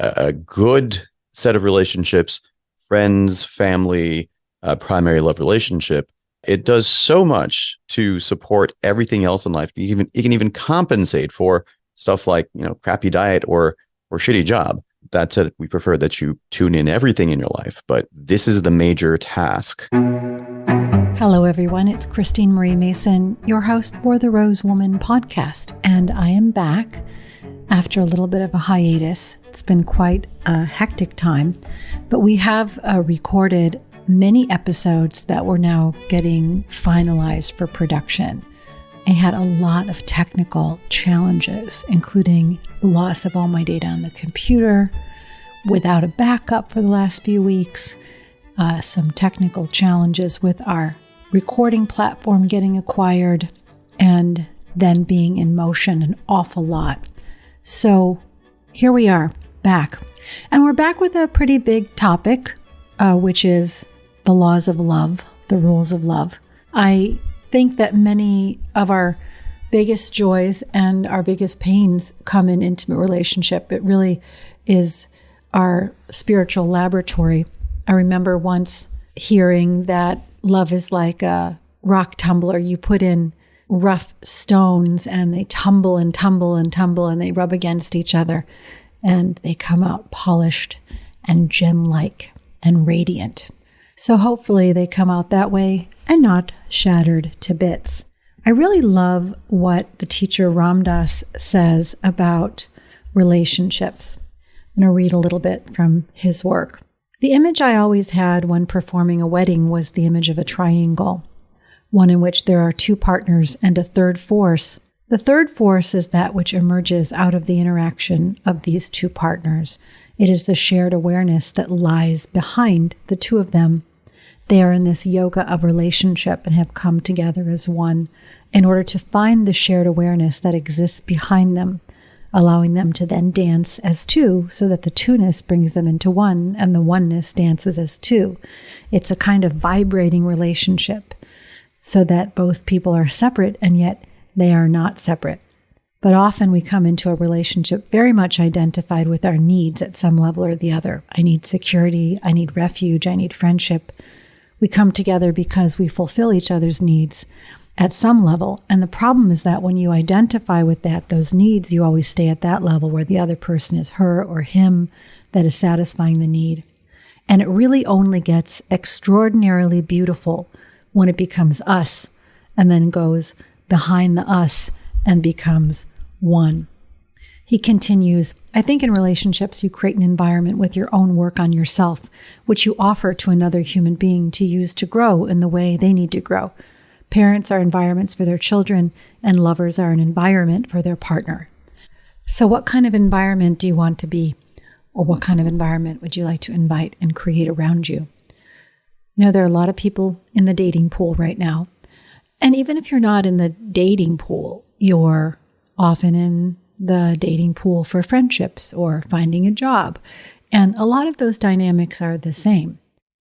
a good set of relationships, friends, family, primary love relationship, it does so much to support everything else in life. It can even compensate for stuff like, crappy diet or shitty job. That said, we prefer that you tune in everything in your life, but this is the major task. Hello, everyone. It's Christine Marie Mason, your host for the Rose Woman podcast, and I am back after a little bit of a hiatus. It's been quite a hectic time, but we have recorded many episodes that we're now getting finalized for production. I had a lot of technical challenges, including the loss of all my data on the computer, without a backup for the last few weeks, some technical challenges with our recording platform getting acquired, and then being in motion an awful lot. So here we are, back. And we're back with a pretty big topic, which is the laws of love, the rules of love. I think that many of our biggest joys and our biggest pains come in intimate relationship. It really is our spiritual laboratory. I remember once hearing that love is like a rock tumbler. You put in rough stones and they tumble and tumble and tumble and they rub against each other and they come out polished and gem-like and radiant. So hopefully they come out that way and not shattered to bits. I really love what the teacher Ram Dass says about relationships. I'm going to read a little bit from his work. The image I always had when performing a wedding was the image of a triangle, one in which there are two partners and a third force. The third force is that which emerges out of the interaction of these two partners. It is the shared awareness that lies behind the two of them. They are in this yoga of relationship and have come together as one in order to find the shared awareness that exists behind them, allowing them to then dance as two so that the two-ness brings them into one and the oneness dances as two. It's a kind of vibrating relationship so that both people are separate and yet they are not separate. But often we come into a relationship very much identified with our needs at some level or the other. I need security, I need refuge, I need friendship. We come together because we fulfill each other's needs at some level. And the problem is that when you identify with those needs, you always stay at that level where the other person is her or him that is satisfying the need. And it really only gets extraordinarily beautiful when it becomes us and then goes behind the us and becomes one. He continues, I think in relationships, you create an environment with your own work on yourself, which you offer to another human being to use to grow in the way they need to grow. Parents are environments for their children, and lovers are an environment for their partner. So what kind of environment do you want to be? Or what kind of environment would you like to invite and create around you? There are a lot of people in the dating pool right now. And even if you're not in the dating pool, you're often in the dating pool for friendships or finding a job. And a lot of those dynamics are the same.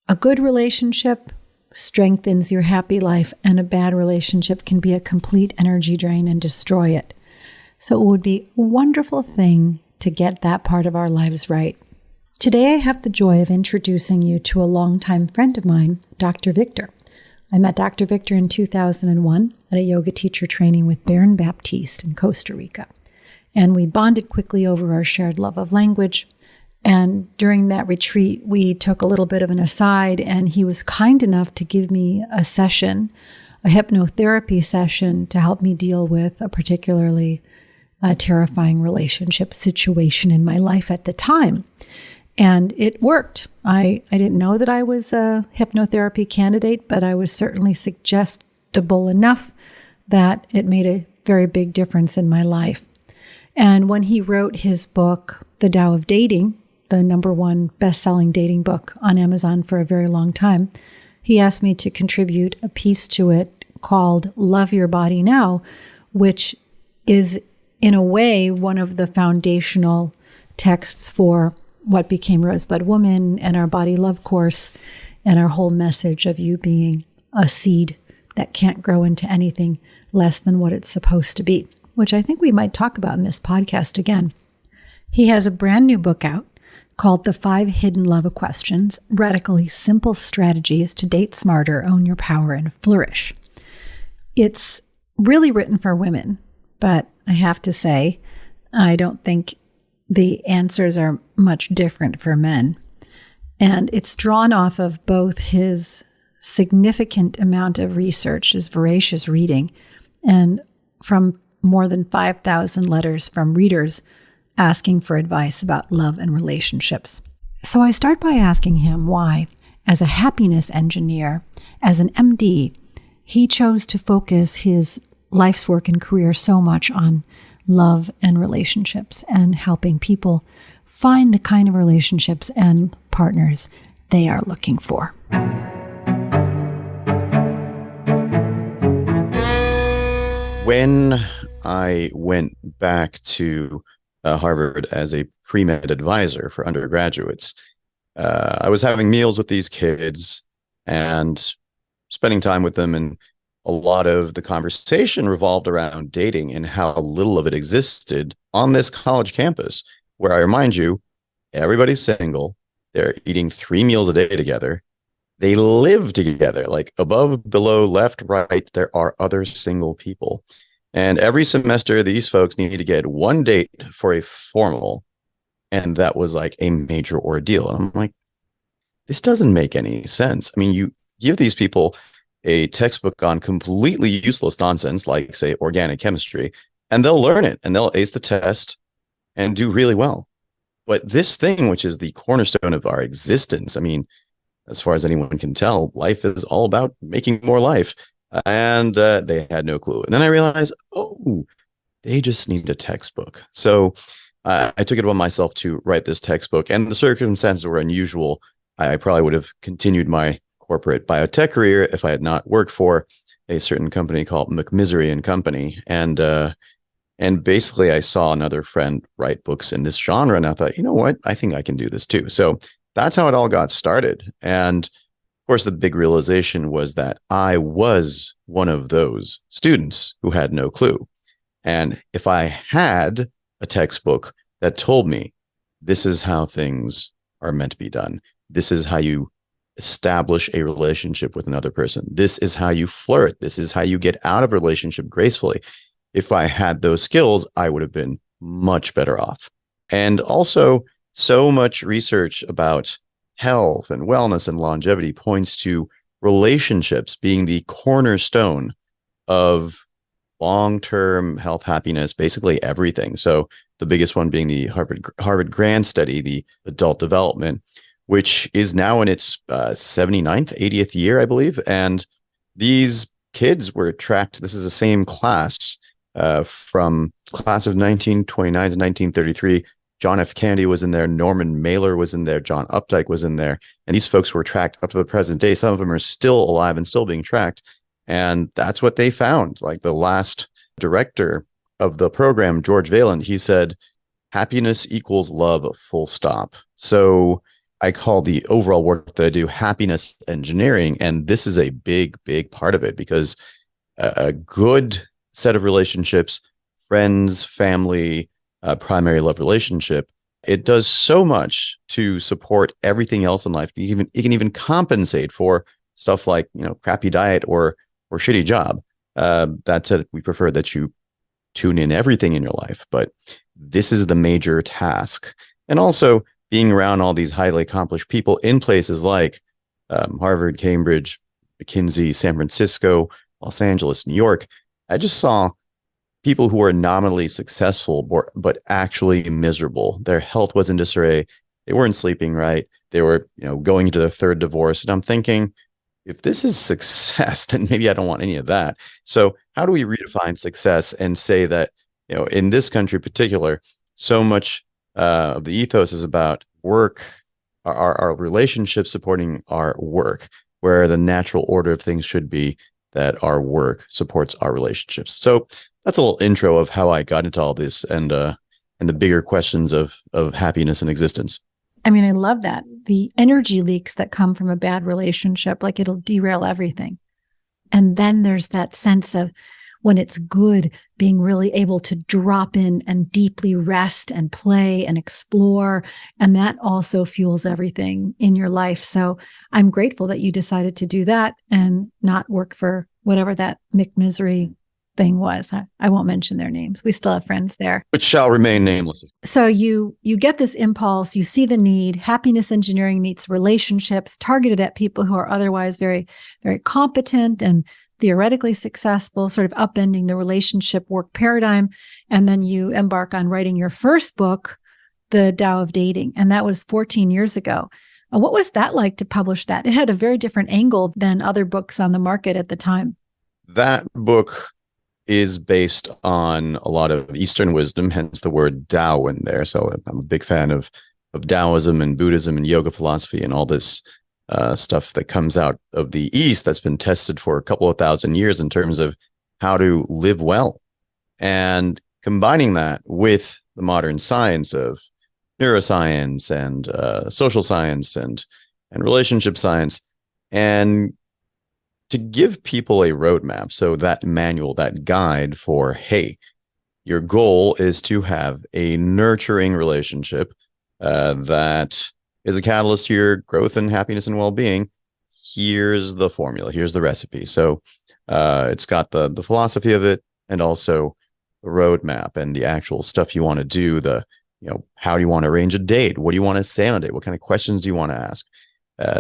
A good relationship strengthens your happy life, and a bad relationship can be a complete energy drain and destroy it. So it would be a wonderful thing to get that part of our lives right. Today I have the joy of introducing you to a longtime friend of mine, Dr. Victor. I met Dr. Victor in 2001 at a yoga teacher training with Baron Baptiste in Costa Rica. And we bonded quickly over our shared love of language. And during that retreat, we took a little bit of an aside, and he was kind enough to give me a session, a hypnotherapy session, to help me deal with a particularly terrifying relationship situation in my life at the time. And it worked. I didn't know that I was a hypnotherapy candidate, but I was certainly suggestible enough that it made a very big difference in my life. And when he wrote his book, The Tao of Dating, the #1 best-selling dating book on Amazon for a very long time, he asked me to contribute a piece to it called Love Your Body Now, which is in a way one of the foundational texts for what became Rosebud Woman and our Body Love course and our whole message of you being a seed that can't grow into anything less than what it's supposed to be, which I think we might talk about in this podcast again. He has a brand new book out called The 5 Hidden Love Questions, Radically Simple Strategies to Date Smarter, Own Your Power, and Flourish. It's really written for women, but I have to say, I don't think the answers are much different for men. And it's drawn off of both his significant amount of research, his voracious reading, and from more than 5,000 letters from readers asking for advice about love and relationships. So I start by asking him why, as a happiness engineer, as an MD, he chose to focus his life's work and career so much on love and relationships and helping people find the kind of relationships and partners they are looking for. When I went back to Harvard as a pre-med advisor for undergraduates, I was having meals with these kids and spending time with them, and a lot of the conversation revolved around dating and how little of it existed on this college campus, where I remind you, everybody's single, they're eating 3 meals a day together, they live together, like above, below, left, right, there are other single people. And every semester, these folks need to get 1 date for a formal. And that was like a major ordeal. And I'm like, this doesn't make any sense. I mean, you give these people a textbook on completely useless nonsense, like, say, organic chemistry, and they'll learn it and they'll ace the test and do really well. But this thing, which is the cornerstone of our existence, I mean, as far as anyone can tell, life is all about making more life. And they had no clue. And then I realized, oh, they just need a textbook. So I took it upon myself to write this textbook. And the circumstances were unusual. I probably would have continued my corporate biotech career if I had not worked for a certain company called McMisery and Company. And basically, I saw another friend write books in this genre. And I thought, you know what? I think I can do this too. So that's how it all got started. And of course, the big realization was that I was one of those students who had no clue. And if I had a textbook that told me this is how things are meant to be done, this is how you establish a relationship with another person, this is how you flirt, this is how you get out of a relationship gracefully. If I had those skills, I would have been much better off. And also, so much research about health and wellness and longevity points to relationships being the cornerstone of long-term health, happiness, basically everything. So the biggest one being the Harvard Grant Study, the adult development, which is now in its 79th, 80th year, I believe. And these kids were tracked. This is the same class from class of 1929 to 1933. John F. Kennedy was in there, Norman Mailer was in there, John Updike was in there, and these folks were tracked up to the present day. Some of them are still alive and still being tracked, and that's what they found. Like the last director of the program, George Vaillant, he said, happiness equals love, full stop. So I call the overall work that I do happiness engineering, and this is a big, big part of it, because a good set of relationships, friends, family, primary love relationship, it does so much to support everything else in life. It can even compensate for stuff like, crappy diet or shitty job. That said, we prefer that you tune in everything in your life, but this is the major task. And also being around all these highly accomplished people in places like Harvard, Cambridge, McKinsey, San Francisco, Los Angeles, New York, I just saw people who were nominally successful, but actually miserable. Their health was in disarray. They weren't sleeping right. They were, going into their third divorce. And I'm thinking, if this is success, then maybe I don't want any of that. So how do we redefine success and say that, in this country in particular, so much of the ethos is about work, our relationships supporting our work, where the natural order of things should be that our work supports our relationships. So that's a little intro of how I got into all this and the bigger questions of happiness and existence. I mean, I love that. The energy leaks that come from a bad relationship, like it'll derail everything. And then there's that sense of, when it's good, being really able to drop in and deeply rest and play and explore. And that also fuels everything in your life. So I'm grateful that you decided to do that and not work for whatever that McMisery thing was. I won't mention their names. We still have friends there. Which shall remain nameless. So you get this impulse, you see the need. Happiness engineering meets relationships targeted at people who are otherwise very, very competent and theoretically successful, sort of upending the relationship work paradigm. And then you embark on writing your first book, The Tao of Dating. And that was 14 years ago. What was that like to publish that? It had a very different angle than other books on the market at the time. That book is based on a lot of Eastern wisdom, hence the word Tao in there. So I'm a big fan of Taoism and Buddhism and yoga philosophy and all this stuff that comes out of the East that's been tested for a couple of thousand years in terms of how to live well. And combining that with the modern science of neuroscience and social science and relationship science, and to give people a roadmap. So that manual, that guide for, hey, your goal is to have a nurturing relationship that is a catalyst to your growth and happiness and well-being. Here's the formula. Here's the recipe. So it's got the philosophy of it and also the roadmap and the actual stuff you want to do. How do you want to arrange a date? What do you want to say on a date? What kind of questions do you want to ask?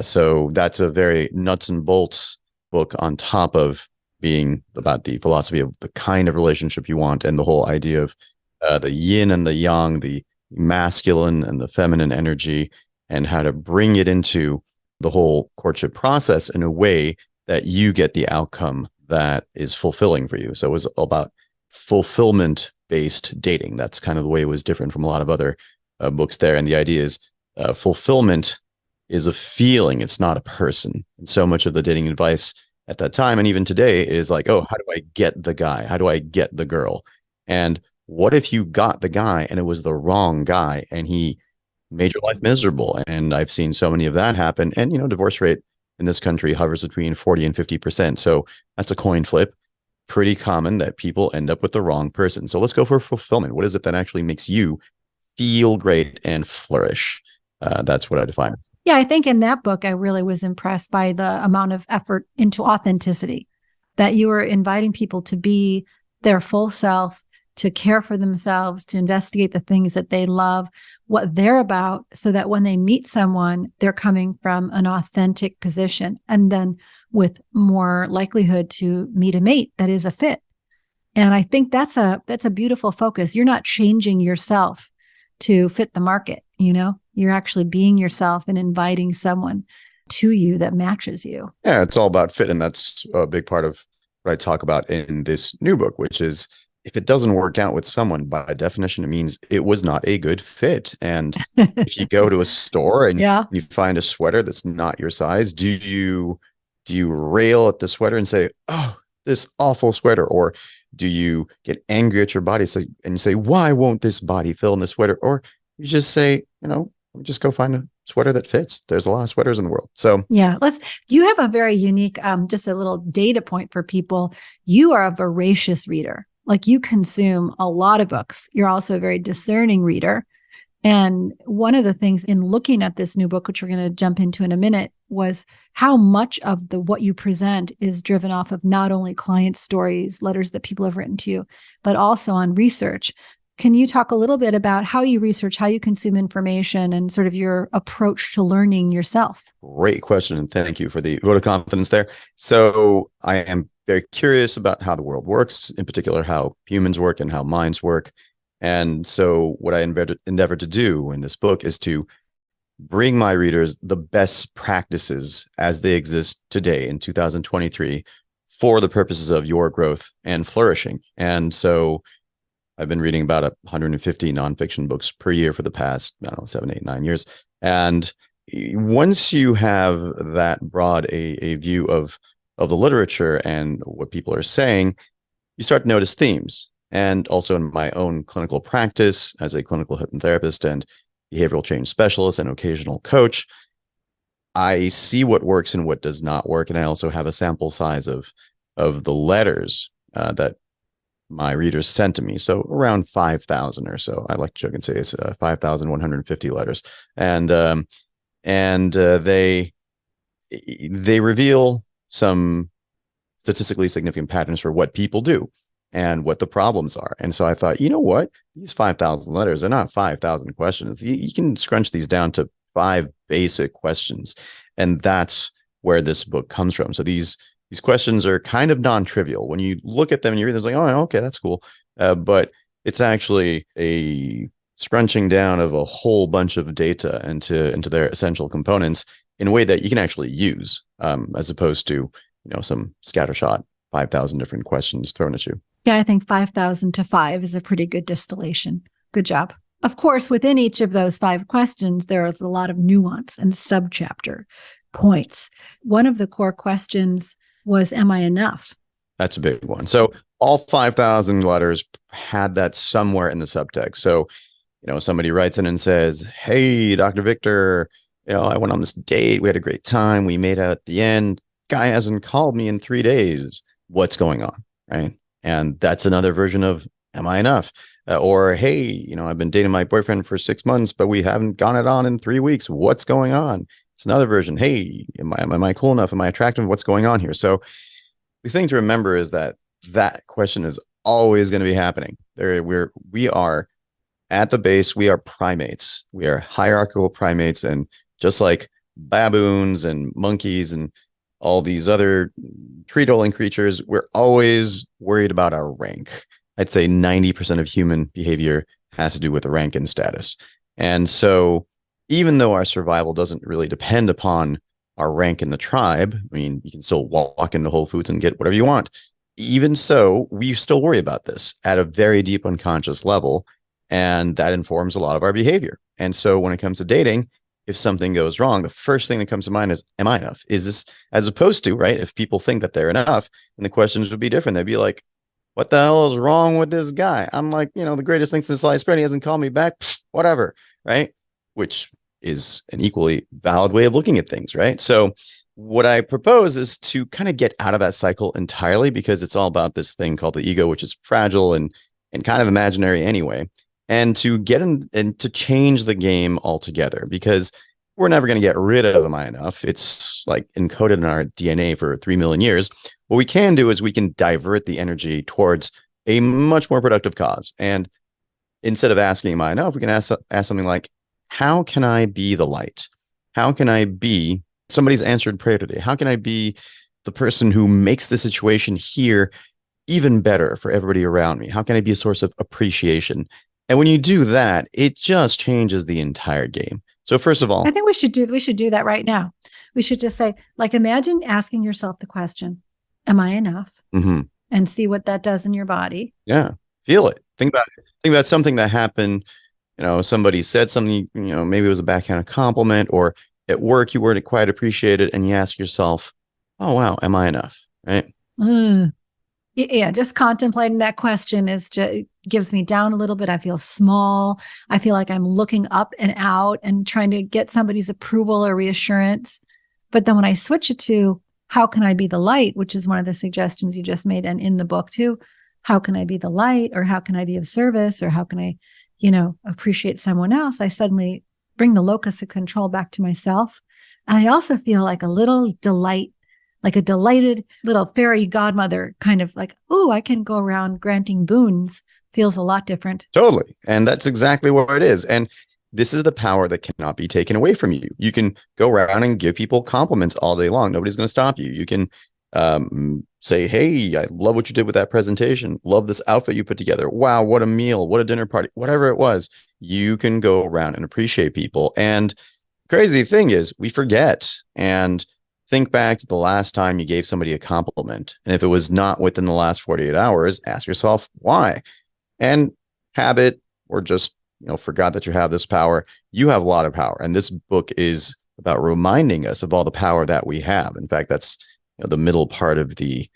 So that's a very nuts and bolts book on top of being about the philosophy of the kind of relationship you want and the whole idea of the yin and the yang, the masculine and the feminine energy, and how to bring it into the whole courtship process in a way that you get the outcome that is fulfilling for you. So it was about fulfillment-based dating. That's kind of the way it was different from a lot of other books there. And the idea is fulfillment is a feeling. It's not a person. And so much of the dating advice at that time and even today is like, oh, how do I get the guy? How do I get the girl? And what if you got the guy and it was the wrong guy and he made your life miserable? And I've seen so many of that happen. And, divorce rate in this country hovers between 40 and 50%. So that's a coin flip. Pretty common that people end up with the wrong person. So let's go for fulfillment. What is it that actually makes you feel great and flourish? That's what I define. Yeah, I think in that book, I really was impressed by the amount of effort into authenticity, that you were inviting people to be their full self, to care for themselves, to investigate the things that they love, what they're about, so that when they meet someone, they're coming from an authentic position and then with more likelihood to meet a mate that is a fit. And I think that's a beautiful focus. You're not changing yourself to fit the market, You're actually being yourself and inviting someone to you that matches you. Yeah, it's all about fit. And that's a big part of what I talk about in this new book, which is if it doesn't work out with someone, by definition, it means it was not a good fit. And if you go to a store and you find a sweater that's not your size, do you rail at the sweater and say, oh, this awful sweater? Or do you get angry at your body and say, why won't this body fill in the sweater? Or you just say, just go find a sweater that fits. There's a lot of sweaters in the world. So yeah, you have a very unique, just a little data point for people. You are a voracious reader. Like, you consume a lot of books. You're also a very discerning reader. And one of the things in looking at this new book, which we're going to jump into in a minute, was how much of what you present is driven off of not only client stories, letters that people have written to you, but also on research. Can you talk a little bit about how you research, how you consume information, and sort of your approach to learning yourself? Great question. And thank you for the vote of confidence there. So I am very curious about how the world works, in particular, how humans work and how minds work. And so what I endeavor to do in this book is to bring my readers the best practices as they exist today in 2023 for the purposes of your growth and flourishing. And so I've been reading about 150 nonfiction books per year for the past, 7, 8, 9 years. And once you have that broad a view of the literature and what people are saying, you start to notice themes. And also in my own clinical practice as a clinical hypnotherapist and behavioral change specialist and occasional coach, I see what works and what does not work. And I also have a sample size of the letters that my readers sent to me. So around 5,000 or so. I like to joke and say it's 5,150 letters. And they reveal some statistically significant patterns for what people do and what the problems are. And so I thought, you know what? These 5,000 letters are not 5,000 questions. You can scrunch these down to 5 basic questions. And that's where this book comes from. So these questions are kind of non-trivial. When you look at them and you read them, it's like, oh, okay, that's cool. But it's actually a scrunching down of a whole bunch of data into their essential components in a way that you can actually use, as opposed to some scattershot 5,000 different questions thrown at you. Yeah, I think 5,000 to 5 is a pretty good distillation. Good job. Of course, within each of those 5 questions, there is a lot of nuance and subchapter points. One of the core questions was, am I enough? That's a big one. So all 5,000 letters had that somewhere in the subtext. So, somebody writes in and says, hey, Dr. Victor, I went on this date. We had a great time. We made out at the end. Guy hasn't called me in 3 days. What's going on? Right. And that's another version of, am I enough? Or, hey, I've been dating my boyfriend for 6 months, but we haven't gone it on in 3 weeks. What's going on? It's another version. Hey, am I cool enough? Am I attractive? What's going on here? So the thing to remember is that question is always going to be happening. We are at the base. We are primates. We are hierarchical primates. And just like baboons and monkeys and all these other tree-dwelling creatures, we're always worried about our rank. I'd say 90% of human behavior has to do with rank and status. And so even though our survival doesn't really depend upon our rank in the tribe, I mean, you can still walk into Whole Foods and get whatever you want. Even so, we still worry about this at a very deep unconscious level, and that informs a lot of our behavior. And so when it comes to dating, if something goes wrong, the first thing that comes to mind is, am I enough? Is this, as opposed to, right, if people think that they're enough, and the questions would be different. They'd be like, what the hell is wrong with this guy? I'm like, the greatest thing since sliced bread. He hasn't called me back. Whatever, right? Which is an equally valid way of looking at things, right? So what I propose is to kind of get out of that cycle entirely, because it's all about this thing called the ego, which is fragile and kind of imaginary anyway. And to get in and to change the game altogether, because we're never going to get rid of am I enough. It's like encoded in our DNA for 3 million years. What we can do is we can divert the energy towards a much more productive cause. And instead of asking am I enough, we can ask something like, how can I be the light? How can I be somebody's answered prayer today? How can I be the person who makes the situation here even better for everybody around me? How can I be a source of appreciation? And when you do that, it just changes the entire game. So first of all, I think we should do that right now. We should just say, like, imagine asking yourself the question, am I enough? Mm-hmm. And see what that does in your body. Yeah. Feel it. Think about something that happened. Somebody said something, maybe it was a backhanded compliment, or at work, you weren't quite appreciated, and you ask yourself, oh, wow, am I enough? Right. Yeah, just contemplating that question gives me down a little bit. I feel small. I feel like I'm looking up and out and trying to get somebody's approval or reassurance. But then when I switch it to how can I be the light, which is one of the suggestions you just made and in the book too, how can I be the light, or how can I be of service, or how can I, appreciate someone else? I suddenly bring the locus of control back to myself. And I also feel like a little delight, like a delighted little fairy godmother, kind of like, oh, I can go around granting boons. Feels a lot different. Totally. And that's exactly what it is. And this is the power that cannot be taken away from you. You can go around and give people compliments all day long. Nobody's going to stop you. You can say, hey, I love what you did with that presentation. Love this outfit you put together. Wow, what a meal, what a dinner party, whatever it was. You can go around and appreciate people. And crazy thing is, we forget. And think back to the last time you gave somebody a compliment. And if it was not within the last 48 hours, ask yourself why. And habit, or just forgot that you have this power. You have a lot of power. And this book is about reminding us of all the power that we have. In fact, that's the middle part of the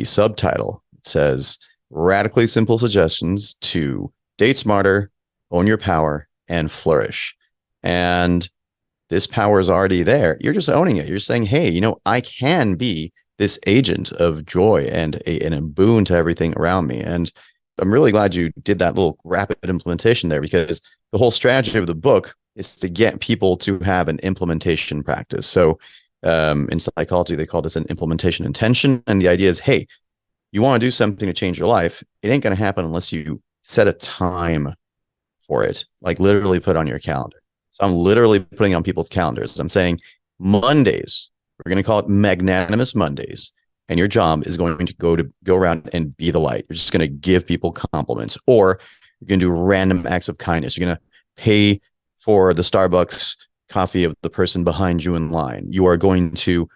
subtitle. It says, radically simple suggestions to date smarter, own your power, and flourish. And this power is already there. You're just owning it. You're saying, hey, I can be this agent of joy and a boon to everything around me. And I'm really glad you did that little rapid implementation there, because the whole strategy of the book is to get people to have an implementation practice. So in psychology, they call this an implementation intention. And the idea is, hey, you want to do something to change your life. It ain't going to happen unless you set a time for it, like literally put on your calendar. So I'm literally putting on people's calendars. I'm saying Mondays, we're going to call it magnanimous Mondays. And your job is going to go around and be the light. You're just going to give people compliments, or you're going to do random acts of kindness. You're going to pay for the Starbucks coffee of the person behind you in line. You are going to,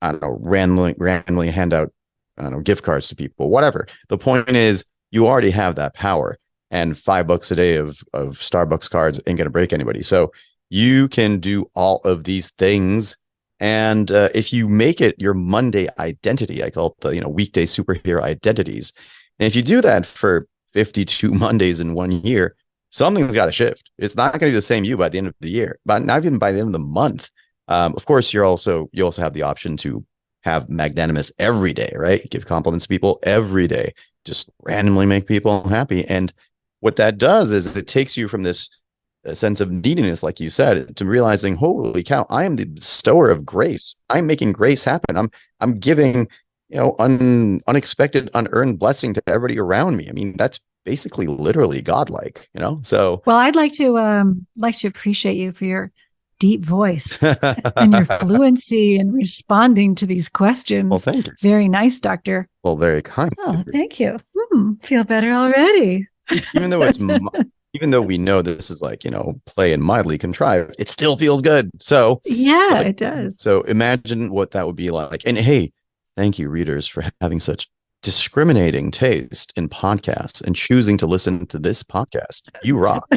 I don't know, randomly hand out, I don't know, gift cards to people, whatever. The point is, you already have that power, and $5 a day of Starbucks cards ain't going to break anybody. So you can do all of these things. And if you make it your Monday identity, I call it the weekday superhero identities. And if you do that for 52 Mondays in 1 year, something's got to shift. It's not going to be the same you by the end of the year, but not even by the end of the month. Of course, you also have the option to have magnanimous every day, right? Give compliments to people every day, just randomly make people happy. And what that does is it takes you from this sense of neediness, like you said, to realizing, holy cow, I am the bestower of grace. I'm making grace happen. I'm giving, unexpected, unearned blessing to everybody around me. I mean, that's basically literally godlike, So well, I'd like to appreciate you for your deep voice and your fluency in responding to these questions. Well, thank you. Very nice, Doctor. Well, very kind. Oh, thank you. Feel better already. Even though we know this is play and mildly contrived, it still feels good. So yeah, it does. So imagine what that would be like. And hey, thank you, readers, for having such discriminating taste in podcasts and choosing to listen to this podcast. You rock.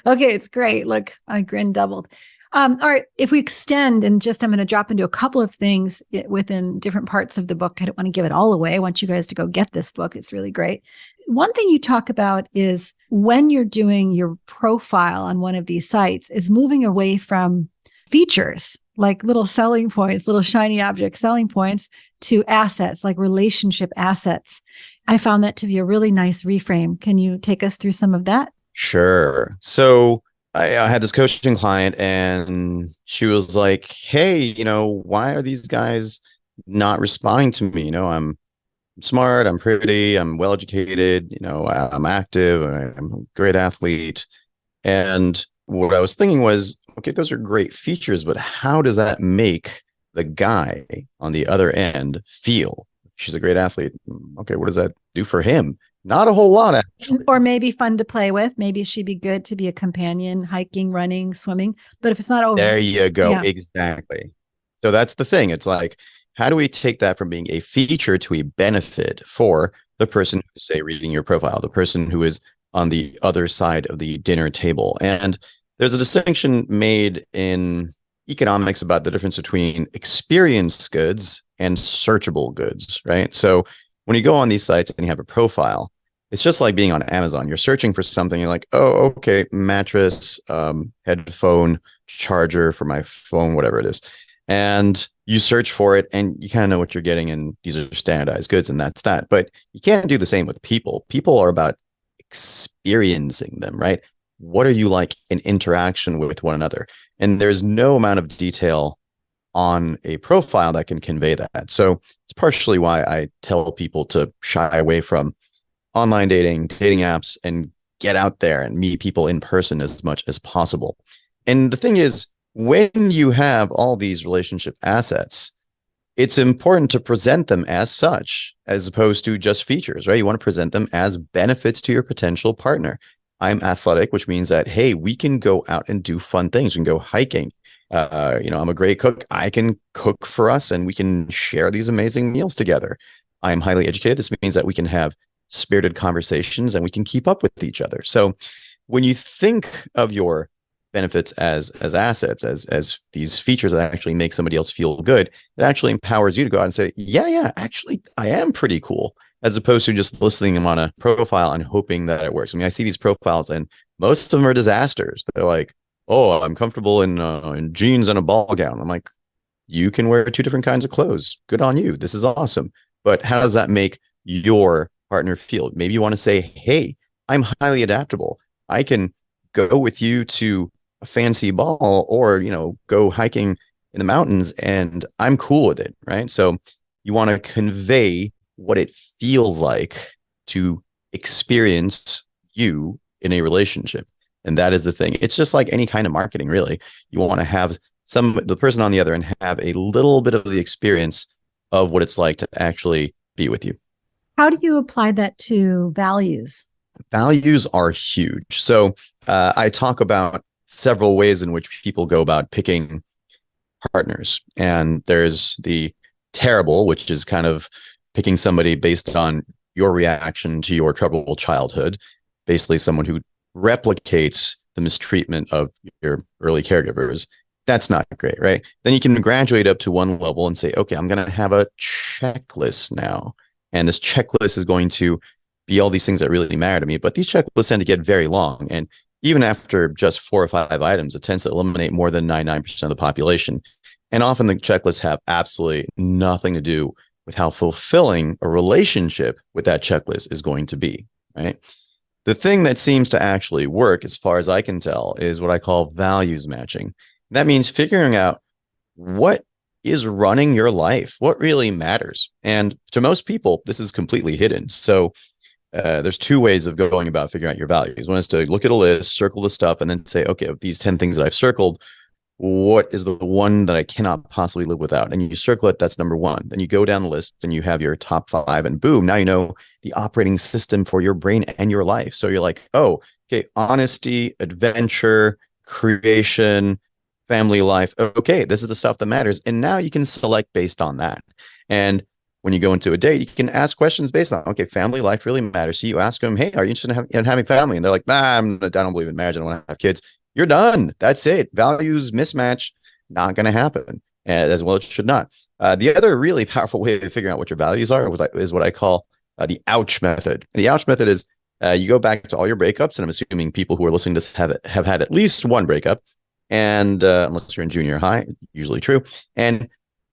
Okay, it's great. Look, I grin doubled. All right, if we extend and I'm going to drop into a couple of things within different parts of the book. I don't want to give it all away. I want you guys to go get this book. It's really great. One thing you talk about is when you're doing your profile on one of these sites is moving away from features, like little selling points, little shiny object selling points, to assets, like relationship assets. I found that to be a really nice reframe. Can you take us through some of that? Sure. So I had this coaching client, and she was like, hey, why are these guys not responding to me? I'm smart, I'm pretty, I'm well-educated, I'm active, I'm a great athlete. And what I was thinking was, okay, those are great features, but how does that make the guy on the other end feel? She's a great athlete. Okay, what does that do for him? Not a whole lot, actually. Or maybe fun to play with. Maybe she'd be good to be a companion, hiking, running, swimming. But if it's not over. There you go. Yeah. Exactly. So that's the thing. It's like, how do we take that from being a feature to a benefit for the person who's, say, reading your profile, the person who is on the other side of the dinner table? And there's a distinction made in economics about the difference between experienced goods and searchable goods, right? So when you go on these sites and you have a profile, it's just like being on Amazon. You're searching for something. You're like, oh, okay, mattress, headphone, charger for my phone, whatever it is. And you search for it and you kind of know what you're getting. And these are standardized goods and that's that. But you can't do the same with people. People are about experiencing them, right? What are you like in interaction with one another? And there's no amount of detail on a profile that can convey that. So it's partially why I tell people to shy away from online dating apps, and get out there and meet people in person as much as possible. And the thing is, when you have all these relationship assets, it's important to present them as such, as opposed to just features, right? You want to present them as benefits to your potential partner. I'm athletic, which means that, hey, we can go out and do fun things. We can go hiking. I'm a great cook. I can cook for us and we can share these amazing meals together. I'm highly educated. This means that we can have spirited conversations and we can keep up with each other. So when you think of your benefits as assets, as these features that actually make somebody else feel good, it actually empowers you to go out and say, yeah, actually, I am pretty cool, as opposed to just listing them on a profile and hoping that it works. I mean, I see these profiles and most of them are disasters. They're like, oh, I'm comfortable in jeans and a ball gown. I'm like, You can wear two different kinds of clothes. Good on you. This is awesome. But how does that make your partner feel? Maybe you want to say, hey, I'm highly adaptable. I can go with you to a fancy ball or, go hiking in the mountains and I'm cool with it. Right. So you want to convey what it feels like to experience you in a relationship. And that is the thing. It's just like any kind of marketing, really. You want to have the person on the other end have a little bit of the experience of what it's like to actually be with you. How do you apply that to values? Values are huge. So I talk about several ways in which people go about picking partners. And there's the terrible, which is kind of picking somebody based on your reaction to your troubled childhood, basically someone who replicates the mistreatment of your early caregivers. That's not great, right? Then you can graduate up to one level and say, okay, I'm going to have a checklist now. And this checklist is going to be all these things that really matter to me. But these checklists tend to get very long. And even after just 4 or 5 items, it tends to eliminate more than 99% of the population. And often the checklists have absolutely nothing to do with how fulfilling a relationship with that checklist is going to be, right? The thing that seems to actually work, as far as I can tell, is what I call values matching. That means figuring out what is running your life, what really matters. And to most people, this is completely hidden. So there's 2 ways of going about figuring out your values. One is to look at a list, circle the stuff, and then say, okay, of these 10 things that I've circled, what is the one that I cannot possibly live without? And you circle it, that's number 1. Then you go down the list and you have your top 5, and boom, now you know the operating system for your brain and your life. So you're like, oh, okay, honesty, adventure, creation, family life. Okay, this is the stuff that matters. And now you can select based on that. And when you go into a date, you can ask questions based on, okay, family life really matters. So you ask them, hey, are you interested in having family? And they're like, nah, I don't believe in marriage. I don't want to have kids. You're done. That's it. Values mismatch, not going to happen, as well it should not. The other really powerful way of figuring out what your values are is what I call the ouch method. And the ouch method is you go back to all your breakups, and I'm assuming people who are listening to this have had at least one breakup, and unless you're in junior high, usually true, and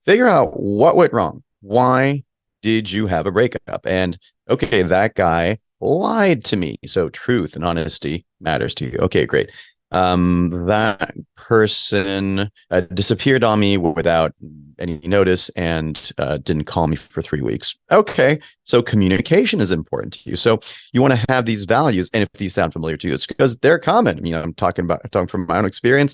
figure out what went wrong. Why did you have a breakup? And okay, that guy lied to me. So truth and honesty matters to you. Okay, great. That person disappeared on me without any notice and didn't call me for 3 weeks. Okay, so communication is important to you. So you want to have these values, and if these sound familiar to you, it's because they're common. I'm talking from my own experience.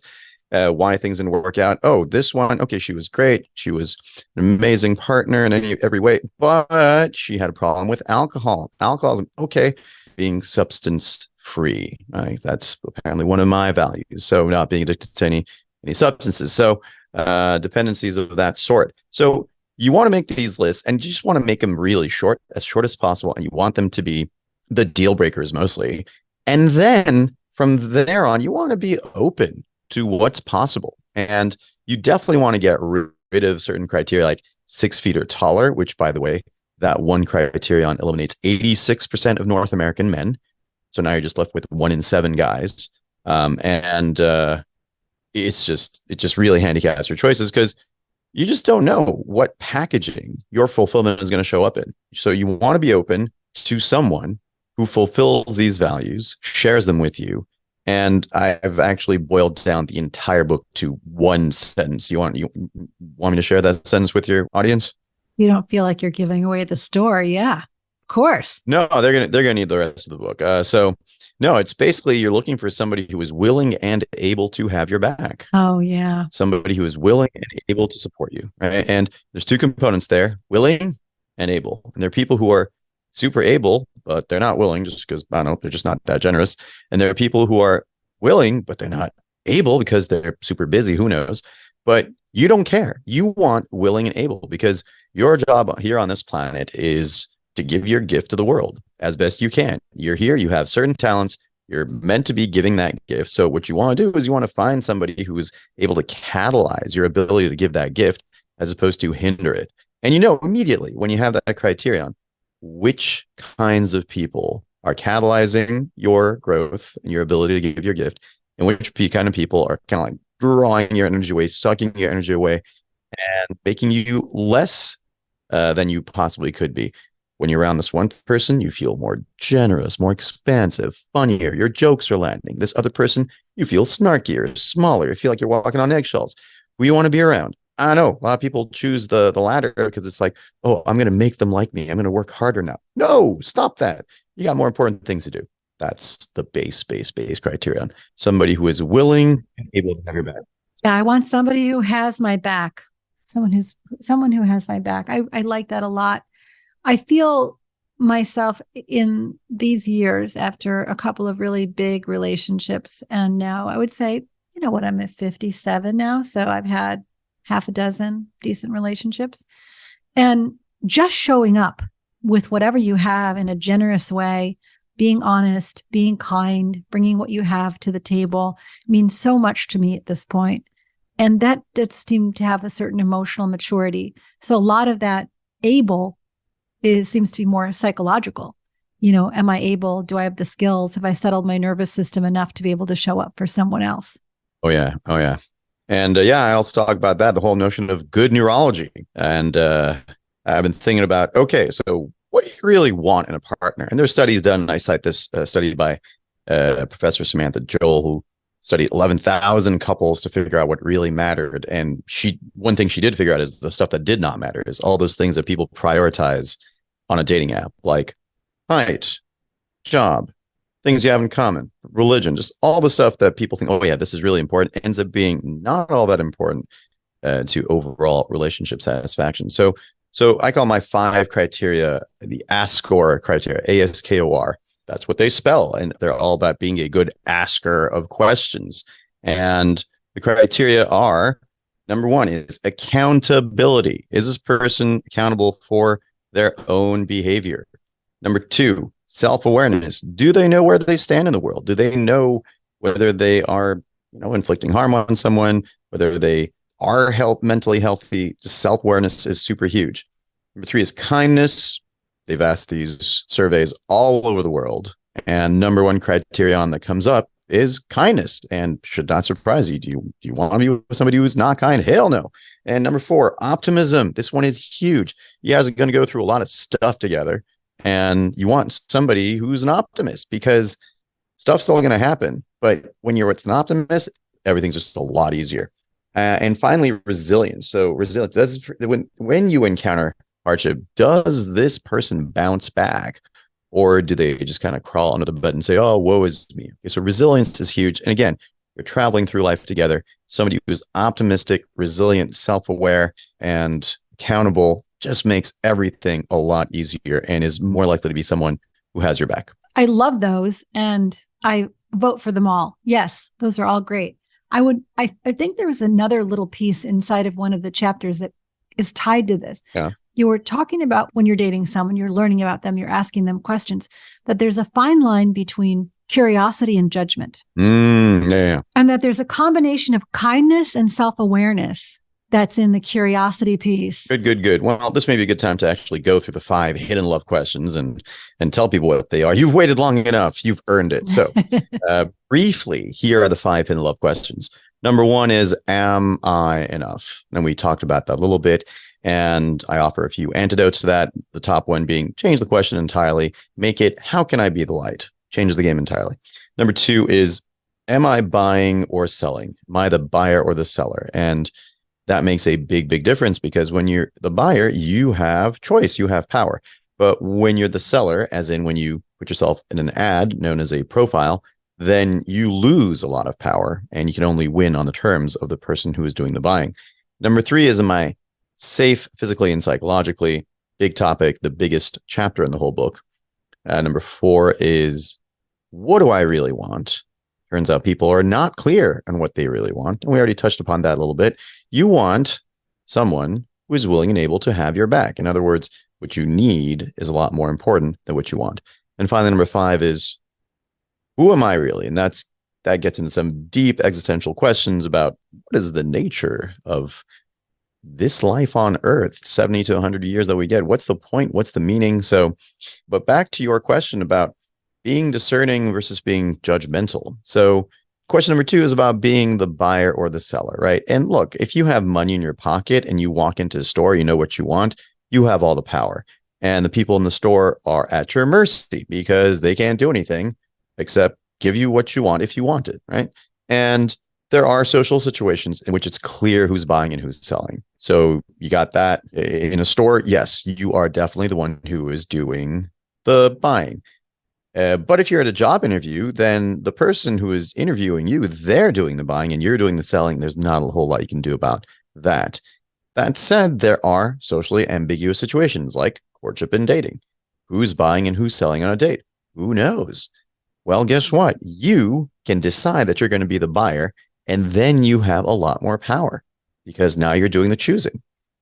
Why things didn't work out. Oh, this one, okay, she was great. She was an amazing partner in every way, but she had a problem with alcoholism. Okay, being substance free. Right? That's apparently one of my values. So not being addicted to any substances. So dependencies of that sort. So you want to make these lists, and you just want to make them really short as possible. And you want them to be the deal breakers mostly. And then from there on, you want to be open to what's possible. And you definitely want to get rid of certain criteria like 6 feet or taller, which, by the way, that one criterion eliminates 86% of North American men. So now you're just left with 1 in 7 guys. It just really handicaps your choices because you just don't know what packaging your fulfillment is going to show up in. So you want to be open to someone who fulfills these values, shares them with you. And I've actually boiled down the entire book to one sentence. You want me to share that sentence with your audience? You don't feel like you're giving away the story. Yeah, of course. No, they're gonna need the rest of the book. So no, it's basically you're looking for somebody who is willing and able to have your back. Oh yeah. Somebody who is willing and able to support you. Right? And there's 2 components there: willing and able. And there are people who are super able, but they're not willing just because, I don't know, they're just not that generous. And there are people who are willing, but they're not able because they're super busy. Who knows? But you don't care. You want willing and able because your job here on this planet is to give your gift to the world as best you can. You're here. You have certain talents. You're meant to be giving that gift. So what you want to do is you want to find somebody who is able to catalyze your ability to give that gift as opposed to hinder it. And you know immediately when you have that criterion, which kinds of people are catalyzing your growth and your ability to give your gift, and which kind of people are kind of like drawing your energy away, sucking your energy away, and making you less than you possibly could be. When you're around this one person, you feel more generous, more expansive, funnier. Your jokes are landing. This other person, you feel snarkier, smaller. You feel like you're walking on eggshells. Who you want to be around? I know a lot of people choose the latter because it's like, oh, I'm going to make them like me. I'm going to work harder now. No, stop that. You got more important things to do. That's the base criterion. Somebody who is willing and able to have your back. Yeah, I want somebody who has my back. Someone who has my back. I like that a lot. I feel myself in these years after a couple of really big relationships. And now I would say, I'm at 57 now. So I've had half a dozen decent relationships. And just showing up with whatever you have in a generous way, being honest, being kind, bringing what you have to the table means so much to me at this point. And that seemed to have a certain emotional maturity. So a lot of that seems to be more psychological. Am I able? Do I have the skills? Have I settled my nervous system enough to be able to show up for someone else? Oh, yeah. And I also talk about that, the whole notion of good neurology. And I've been thinking about, okay, so what do you really want in a partner? And there's studies done. I cite this study by Professor Samantha Joel, who studied 11,000 couples to figure out what really mattered. And one thing she did figure out is the stuff that did not matter is all those things that people prioritize on a dating app, like height, job, things you have in common, religion, just all the stuff that people think, oh yeah, this is really important, ends up being not all that important to overall relationship satisfaction. So I call my 5 criteria the ASKOR criteria, ASKOR. That's what they spell. And they're all about being a good asker of questions. And the criteria are, number 1 is accountability. Is this person accountable for their own behavior? Number 2, self-awareness. Do they know where they stand in the world? Do they know whether they are, inflicting harm on someone, whether they are mentally healthy? Just self-awareness is super huge. Number 3 is kindness. They've asked these surveys all over the world, and number 1 criterion that comes up is kindness, and should not surprise you. Do you want to be with somebody who's not kind? Hell no. And number 4, optimism. This one is huge. You guys are going to go through a lot of stuff together, and you want somebody who's an optimist because stuff's still going to happen. But when you're with an optimist, everything's just a lot easier. And finally, resilience. So resilience, when you encounter hardship, does this person bounce back, or do they just kind of crawl under the bed and say, oh, woe is me? Okay, so resilience is huge. And again, you're traveling through life together. Somebody who's optimistic, resilient, self-aware, and accountable just makes everything a lot easier and is more likely to be someone who has your back. I love those, and I vote for them all. Yes, those are all great. I think there was another little piece inside of one of the chapters that is tied to this. Yeah. You were talking about when you're dating someone, you're learning about them, you're asking them questions, that there's a fine line between curiosity and judgment. Yeah. And that there's a combination of kindness and self-awareness that's in the curiosity piece. Good. Well, this may be a good time to actually go through the 5 hidden love questions and tell people what they are. You've waited long enough. You've earned it. So briefly, here are the 5 hidden love questions. Number 1 is, am I enough? And we talked about that a little bit. And I offer a few antidotes to that. The top one being change the question entirely. Make it, how can I be the light? Change the game entirely. Number 2 is, am I buying or selling? Am I the buyer or the seller? And that makes a big difference, because when you're the buyer, you have choice, you have power. But when you're the seller, as in when you put yourself in an ad known as a profile, then you lose a lot of power, and you can only win on the terms of the person who is doing the buying. Number 3 is, am I safe physically and psychologically? Big topic, the biggest chapter in the whole book. Number 4 is, what do I really want? Turns out people are not clear on what they really want. And we already touched upon that a little bit. You want someone who is willing and able to have your back. In other words, what you need is a lot more important than what you want. And finally, number 5 is, who am I really? And that gets into some deep existential questions about what is the nature of this life on Earth, 70 to 100 years that we get. What's the point? What's the meaning? So, but back to your question about being discerning versus being judgmental. So Question number 2 is about being the buyer or the seller, right? And look, if you have money in your pocket and you walk into a store, you know what you want, you have all the power. And the people in the store are at your mercy because they can't do anything except give you what you want if you want it, right? And there are social situations in which it's clear who's buying and who's selling. So you got that in a store. Yes, you are definitely the one who is doing the buying. But if you're at a job interview, then the person who is interviewing you, they're doing the buying and you're doing the selling. There's not a whole lot you can do about that. That said, there are socially ambiguous situations like courtship and dating. Who's buying and who's selling on a date? Who knows? Well, guess what? You can decide that you're going to be the buyer, and then you have a lot more power because now you're doing the choosing.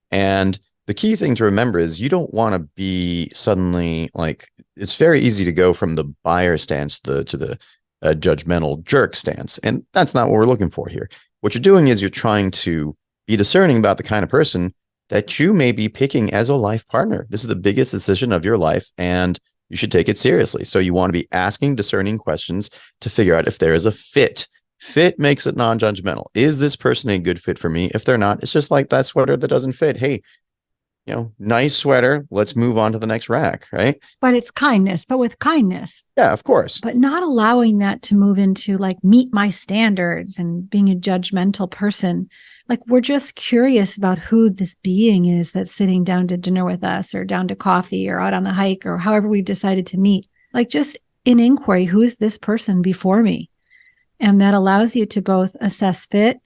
And the key thing to remember is you don't want to be suddenly like, it's very easy to go from the buyer stance to the judgmental jerk stance. And that's not what we're looking for here. What you're doing is you're trying to be discerning about the kind of person that you may be picking as a life partner. This is the biggest decision of your life, and you should take it seriously. So you want to be asking discerning questions to figure out if there is a fit. Fit makes it non-judgmental. Is this person a good fit for me? If they're not, it's just like that sweater that doesn't fit. Hey, nice sweater. Let's move on to the next rack, right? But it's kindness, but with kindness. Yeah, of course. But not allowing that to move into like meet my standards and being a judgmental person. Like we're just curious about who this being is that's sitting down to dinner with us or down to coffee or out on the hike or however we've decided to meet. Like just in inquiry, who is this person before me? And that allows you to both assess fit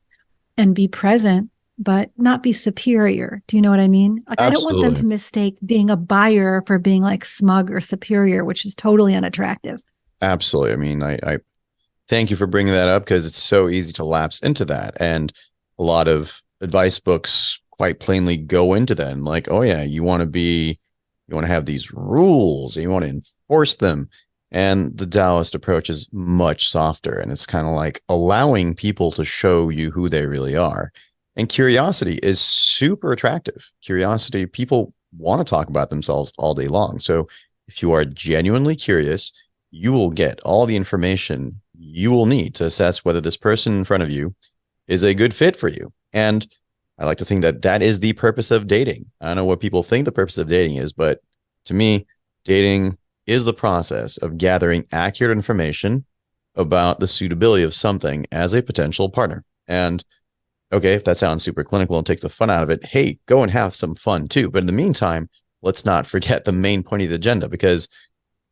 and be present, but not be superior. Do you know what I mean? Like, Absolutely. I don't want them to mistake being a buyer for being like smug or superior, which is totally unattractive. Absolutely. I mean, I thank you for bringing that up because it's so easy to lapse into that. And a lot of advice books quite plainly go into that. And like, oh yeah, you want to have these rules and you want to enforce them. And the Taoist approach is much softer. And it's kind of like allowing people to show you who they really are. And curiosity is super attractive. Curiosity, people want to talk about themselves all day long. So if you are genuinely curious, you will get all the information you will need to assess whether this person in front of you is a good fit for you. And I like to think that that is the purpose of dating. I don't know what people think the purpose of dating is, but to me, dating is the process of gathering accurate information about the suitability of something as a potential partner. And okay, if that sounds super clinical and takes the fun out of it, hey, go and have some fun too. But in the meantime, let's not forget the main point of the agenda because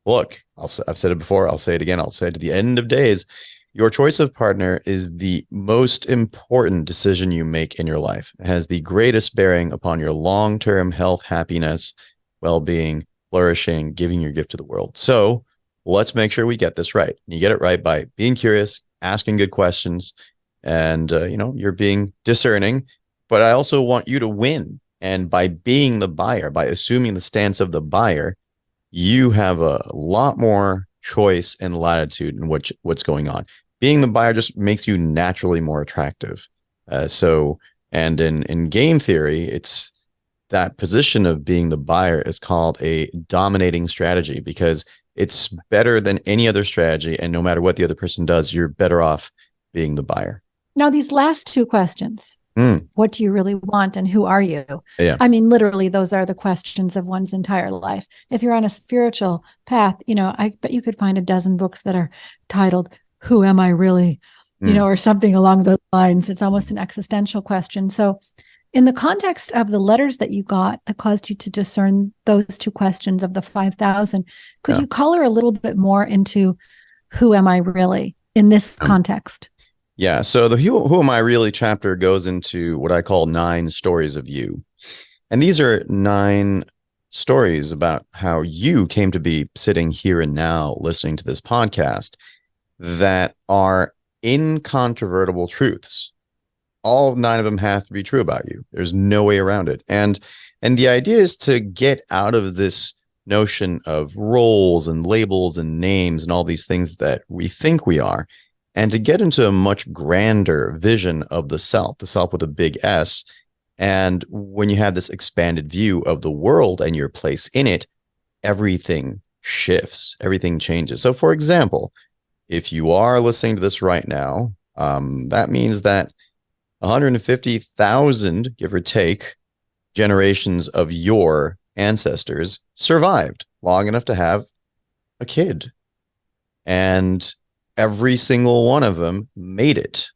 look, I've said it before, I'll say it again, I'll say it to the end of days. Your choice of partner is the most important decision you make in your life. It has the greatest bearing upon your long-term health, happiness, well-being, flourishing, giving your gift to the world. So let's make sure we get this right. And you get it right by being curious, asking good questions, and you're being discerning. But I also want you to win. And by being the buyer, by assuming the stance of the buyer, you have a lot more choice and latitude in what's going on. Being the buyer just makes you naturally more attractive. And in game theory, it's that position of being the buyer is called a dominating strategy because it's better than any other strategy. And no matter what the other person does, you're better off being the buyer. Now, these last two questions, what do you really want and who are you? Yeah. I mean, literally, those are the questions of one's entire life. If you're on a spiritual path, I bet you could find a dozen books that are titled, Who Am I Really? Or something along those lines. It's almost an existential question. So in the context of the letters that you got that caused you to discern those two questions of the 5,000, could you color a little bit more into who am I really in this context? Yeah. So the Who Am I Really chapter goes into what I call 9 stories of you. And these are 9 stories about how you came to be sitting here and now listening to this podcast that are incontrovertible truths. All 9 of them have to be true about you. There's no way around it. And the idea is to get out of this notion of roles and labels and names and all these things that we think we are, and to get into a much grander vision of the self with a big S. And when you have this expanded view of the world and your place in it, everything shifts, everything changes. So for example, if you are listening to this right now, That means that 150,000, give or take, generations of your ancestors survived long enough to have a kid. And every single one of them made it.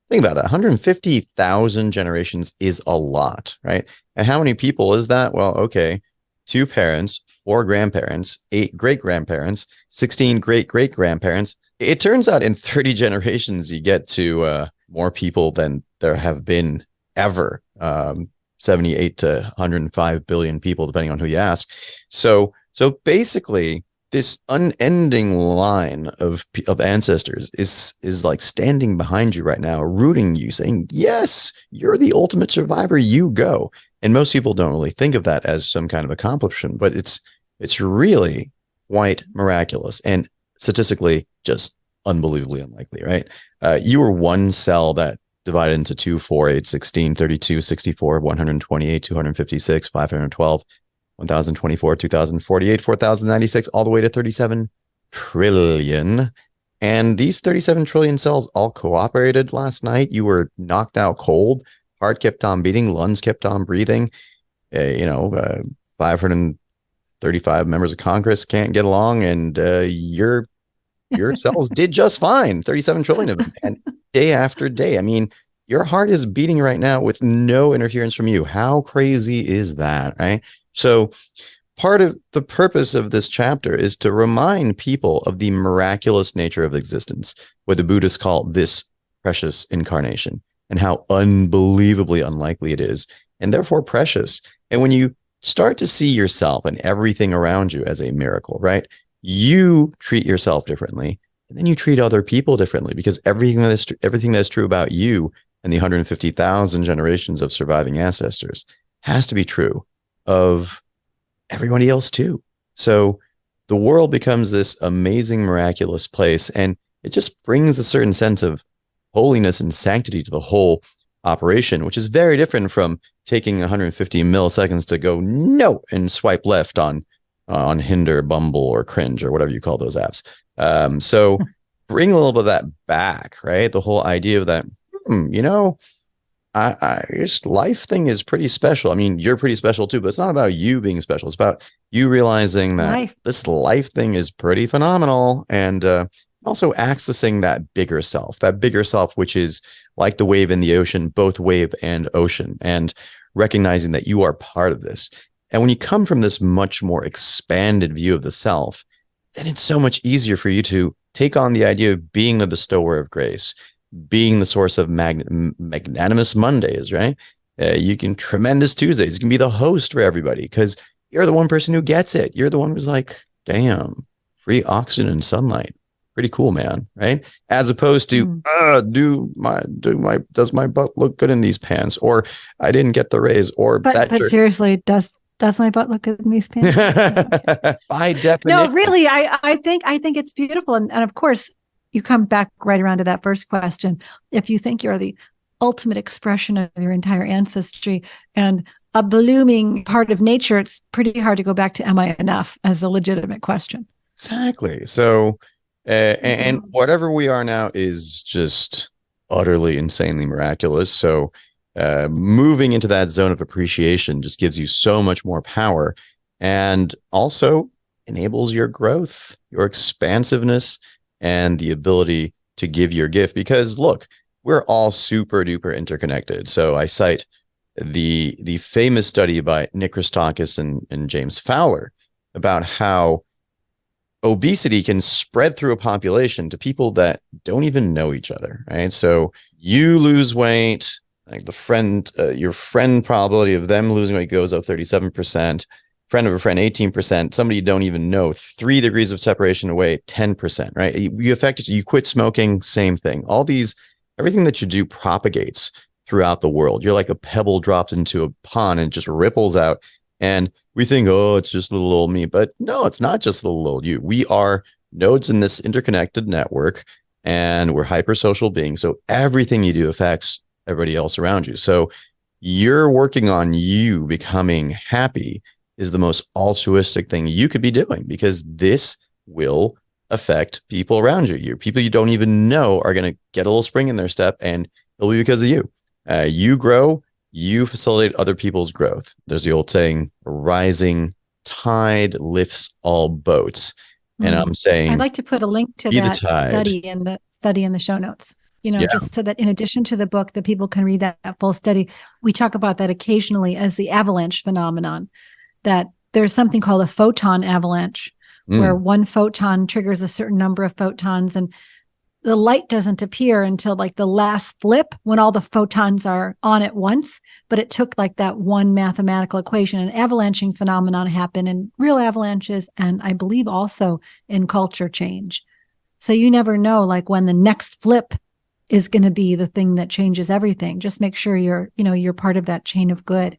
Think about it. 150,000 generations is a lot, right? And how many people is that? Well, okay, 2 parents, 4 grandparents, 8 great-grandparents, 16 great-great-grandparents. It turns out in 30 generations, you get to more people than there have been ever. 78 to 105 billion people, depending on who you ask. So basically, this unending line of ancestors is like standing behind you right now, rooting you, saying, yes, you're the ultimate survivor, you go. And most people don't really think of that as some kind of accomplishment, but it's really quite miraculous and statistically just unbelievably unlikely, right? You were one cell that divided into 2, 4, 8, 16, 32, 64, 128, 256, 512, 1024, 2048, 4096, all the way to 37 trillion. And these 37 trillion cells all cooperated last night. You were knocked out cold. Heart kept on beating. Lungs kept on breathing. 535 members of Congress can't get along, and your cells did just fine. 37 trillion of them. And day after day, I mean, your heart is beating right now with no interference from you. How crazy is that, right? So part of the purpose of this chapter is to remind people of the miraculous nature of existence, what the Buddhists call this precious incarnation, and how unbelievably unlikely it is, and therefore precious. And when you start to see yourself and everything around you as a miracle, right? You treat yourself differently, and then you treat other people differently, because everything that is true about you and the 150,000 generations of surviving ancestors has to be true of everybody else too. So the world becomes this amazing, miraculous place, and it just brings a certain sense of holiness and sanctity to the whole operation, which is very different from taking 150 milliseconds to go no and swipe left on Hinder, Bumble, or Cringe, or whatever you call those apps. So bring a little bit of that back, right? The whole idea of that, I just life thing is pretty special. I mean, you're pretty special too, but it's not about you being special. It's about you realizing that this life thing is pretty phenomenal, and also accessing that bigger self, which is like the wave in the ocean, both wave and ocean, and recognizing that you are part of this. And when you come from this much more expanded view of the self, then it's so much easier for you to take on the idea of being the bestower of grace, being the source of magnanimous Mondays, right? You can tremendous Tuesdays. You can be the host for everybody because you're the one person who gets it. You're the one who's like, damn, free oxygen and sunlight. Pretty cool, man, right? As opposed to, does my butt look good in these pants? Or I didn't get the raise, or but seriously, does my butt look good in these pants? By definition. No, really, I think it's beautiful. And of course, you come back right around to that first question. If you think you're the ultimate expression of your entire ancestry and a blooming part of nature, it's pretty hard to go back to, am I enough, as the legitimate question. Exactly. So, and whatever we are now is just utterly insanely miraculous. So moving into that zone of appreciation just gives you so much more power, and also enables your growth, your expansiveness, and the ability to give your gift. Because look, we're all super duper interconnected. So I cite the famous study by Nick Christakis and James Fowler about how obesity can spread through a population to people that don't even know each other, right? So you lose weight, like your friend probability of them losing weight goes up 37%. Friend of a friend, 18%. Somebody you don't even know, 3 degrees of separation away, 10%, right? You quit smoking, same thing. Everything that you do propagates throughout the world. You're like a pebble dropped into a pond and just ripples out. And we think, oh, it's just little old me. But no, it's not just little old you. We are nodes in this interconnected network, and we're hypersocial beings. So everything you do affects everybody else around you. So you're working on you becoming happy is the most altruistic thing you could be doing, because this will affect people around you. People you don't even know are going to get a little spring in their step, and it'll be because of you. You grow, you facilitate other people's growth. There's the old saying, rising tide lifts all boats. And I'm saying, I'd like to put a link to that study in the show notes, just so that in addition to the book, that people can read that full study. We talk about that occasionally as the avalanche phenomenon, that there's something called a photon avalanche, where one photon triggers a certain number of photons, and the light doesn't appear until like the last flip when all the photons are on at once. But it took like that one mathematical equation. An avalanching phenomenon happen in real avalanches, and I believe also in culture change. So you never know like when the next flip is going to be the thing that changes everything. Just make sure you're part of that chain of good.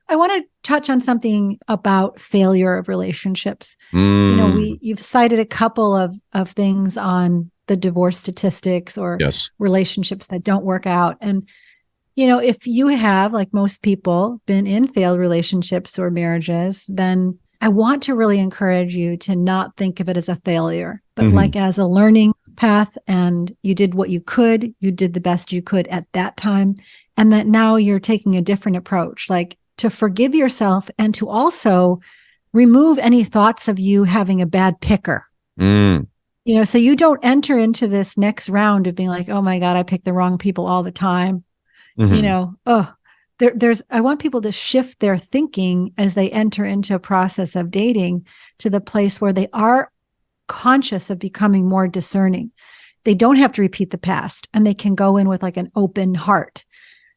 I want to touch on something about failure of relationships. You've cited a couple of things on the divorce statistics or relationships that don't work out. And, if you have, like most people, been in failed relationships or marriages, then I want to really encourage you to not think of it as a failure, but like as a learning path. And you did what you could, you did the best you could at that time. And that now you're taking a different approach, like to forgive yourself and to also remove any thoughts of you having a bad picker. So you don't enter into this next round of being like, oh my God, I picked the wrong people all the time. I want people to shift their thinking as they enter into a process of dating to the place where they are conscious of becoming more discerning. They don't have to repeat the past, and they can go in with like an open heart.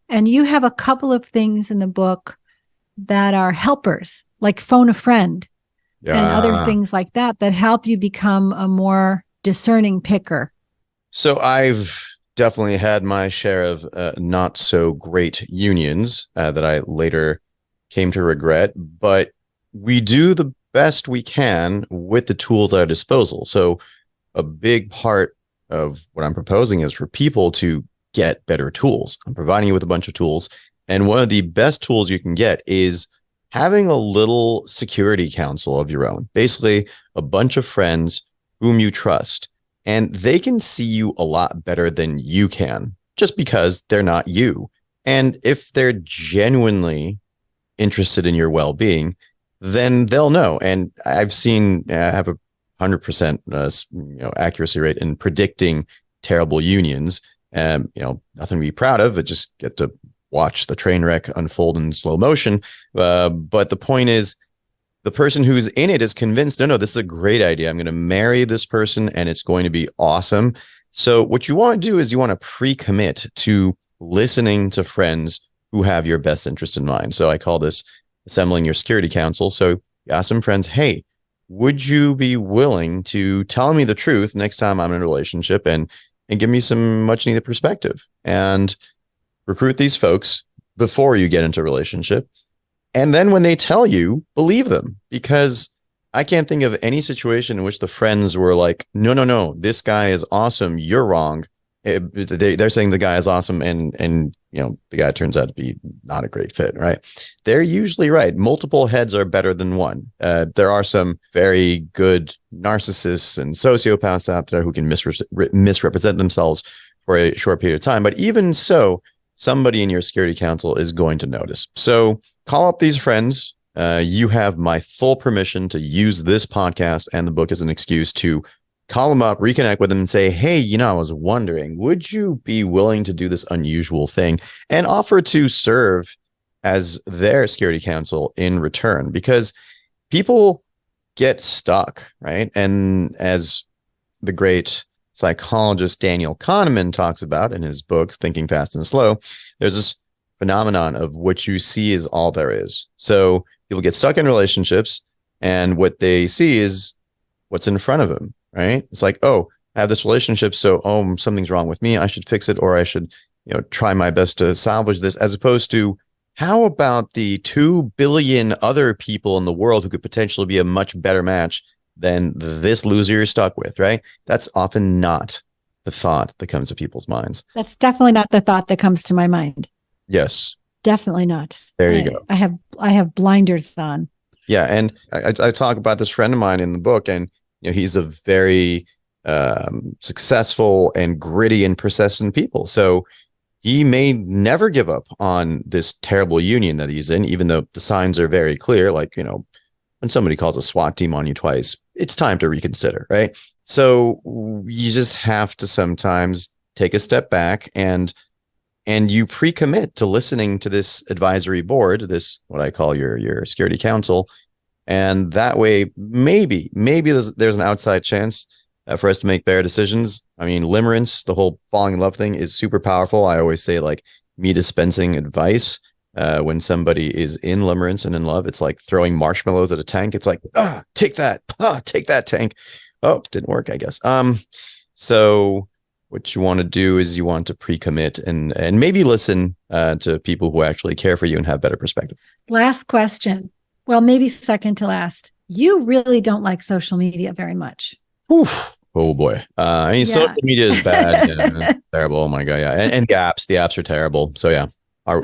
And you have a couple of things in the book that are helpers, like phone a friend. And other things like that help you become a more discerning picker. So I've definitely had my share of not so great unions that I later came to regret, but we do the best we can with the tools at our disposal. So a big part of what I'm proposing is for people to get better tools. I'm providing you with a bunch of tools. And one of the best tools you can get is having a little security council of your own, basically a bunch of friends whom you trust, and they can see you a lot better than you can just because they're not you. And if they're genuinely interested in your well-being, then they'll know. And I've seen, I have a 100% accuracy rate in predicting terrible unions. Nothing to be proud of, but just get to watch the train wreck unfold in slow motion. But the point is, the person who's in it is convinced, no, this is a great idea. I'm going to marry this person and it's going to be awesome. So what you want to do is you want to pre-commit to listening to friends who have your best interest in mind. So I call this assembling your security council. So you ask some friends, hey, would you be willing to tell me the truth next time I'm in a relationship and give me some much needed perspective? And recruit these folks before you get into a relationship. And then when they tell you, believe them, because I can't think of any situation in which the friends were like, no, this guy is awesome. You're wrong. They're saying the guy is awesome. And the guy turns out to be not a great fit, right? They're usually right. Multiple heads are better than one. There are some very good narcissists and sociopaths out there who can misrepresent themselves for a short period of time. But even so, somebody in your security council is going to notice. So call up these friends. You have my full permission to use this podcast and the book as an excuse to call them up, reconnect with them and say, hey, I was wondering, would you be willing to do this unusual thing, and offer to serve as their security council in return? Because people get stuck, right? And as the great psychologist Daniel Kahneman talks about in his book, Thinking Fast and Slow, there's this phenomenon of what you see is all there is. So people get stuck in relationships, and what they see is what's in front of them, right? It's like, oh, I have this relationship, so something's wrong with me. I should fix it, or I should, try my best to salvage this, as opposed to, how about the 2 billion other people in the world who could potentially be a much better match than this loser you're stuck with, right? That's often not the thought that comes to people's minds. That's definitely not the thought that comes to my mind. Yes. Definitely not. There you go. I have blinders on. Yeah. And I talk about this friend of mine in the book, and he's a very successful and gritty and persistent people. So he may never give up on this terrible union that he's in, even though the signs are very clear. Like, when somebody calls a SWAT team on you twice, it's time to reconsider, right? So you just have to sometimes take a step back and you pre-commit to listening to this advisory board, this, what I call your security council. And that way, maybe there's an outside chance for us to make better decisions. I mean, limerence, the whole falling in love thing, is super powerful. I always say, like, me dispensing advice when somebody is in limerence and in love, it's like throwing marshmallows at a tank. It's like, take that tank. Oh, didn't work, I guess. So what you want to do is you want to pre-commit and maybe listen to people who actually care for you and have better perspective. Last question. Well, maybe second to last. You really don't like social media very much. Oof. Oh boy. Social media is bad. Yeah, terrible. Oh my God. Yeah. And the apps are terrible. So yeah. Are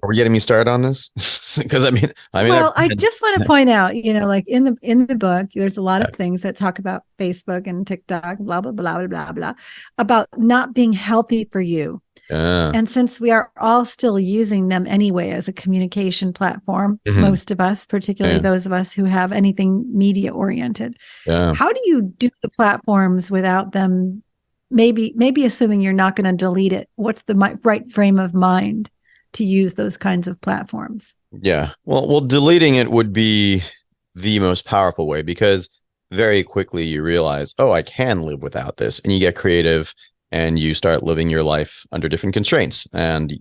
we getting me started on this? Because I mean, I just want to point out, like in the book, there's a lot of things that talk about Facebook and TikTok, blah, blah, blah, blah, blah, blah, about not being healthy for you. And since we are all still using them anyway as a communication platform, most of us, particularly those of us who have anything media oriented, how do you do the platforms without them? Maybe assuming you're not going to delete it. What's the right frame of mind to use those kinds of platforms? Yeah. Well, deleting it would be the most powerful way, because very quickly you realize, I can live without this. And you get creative and you start living your life under different constraints, and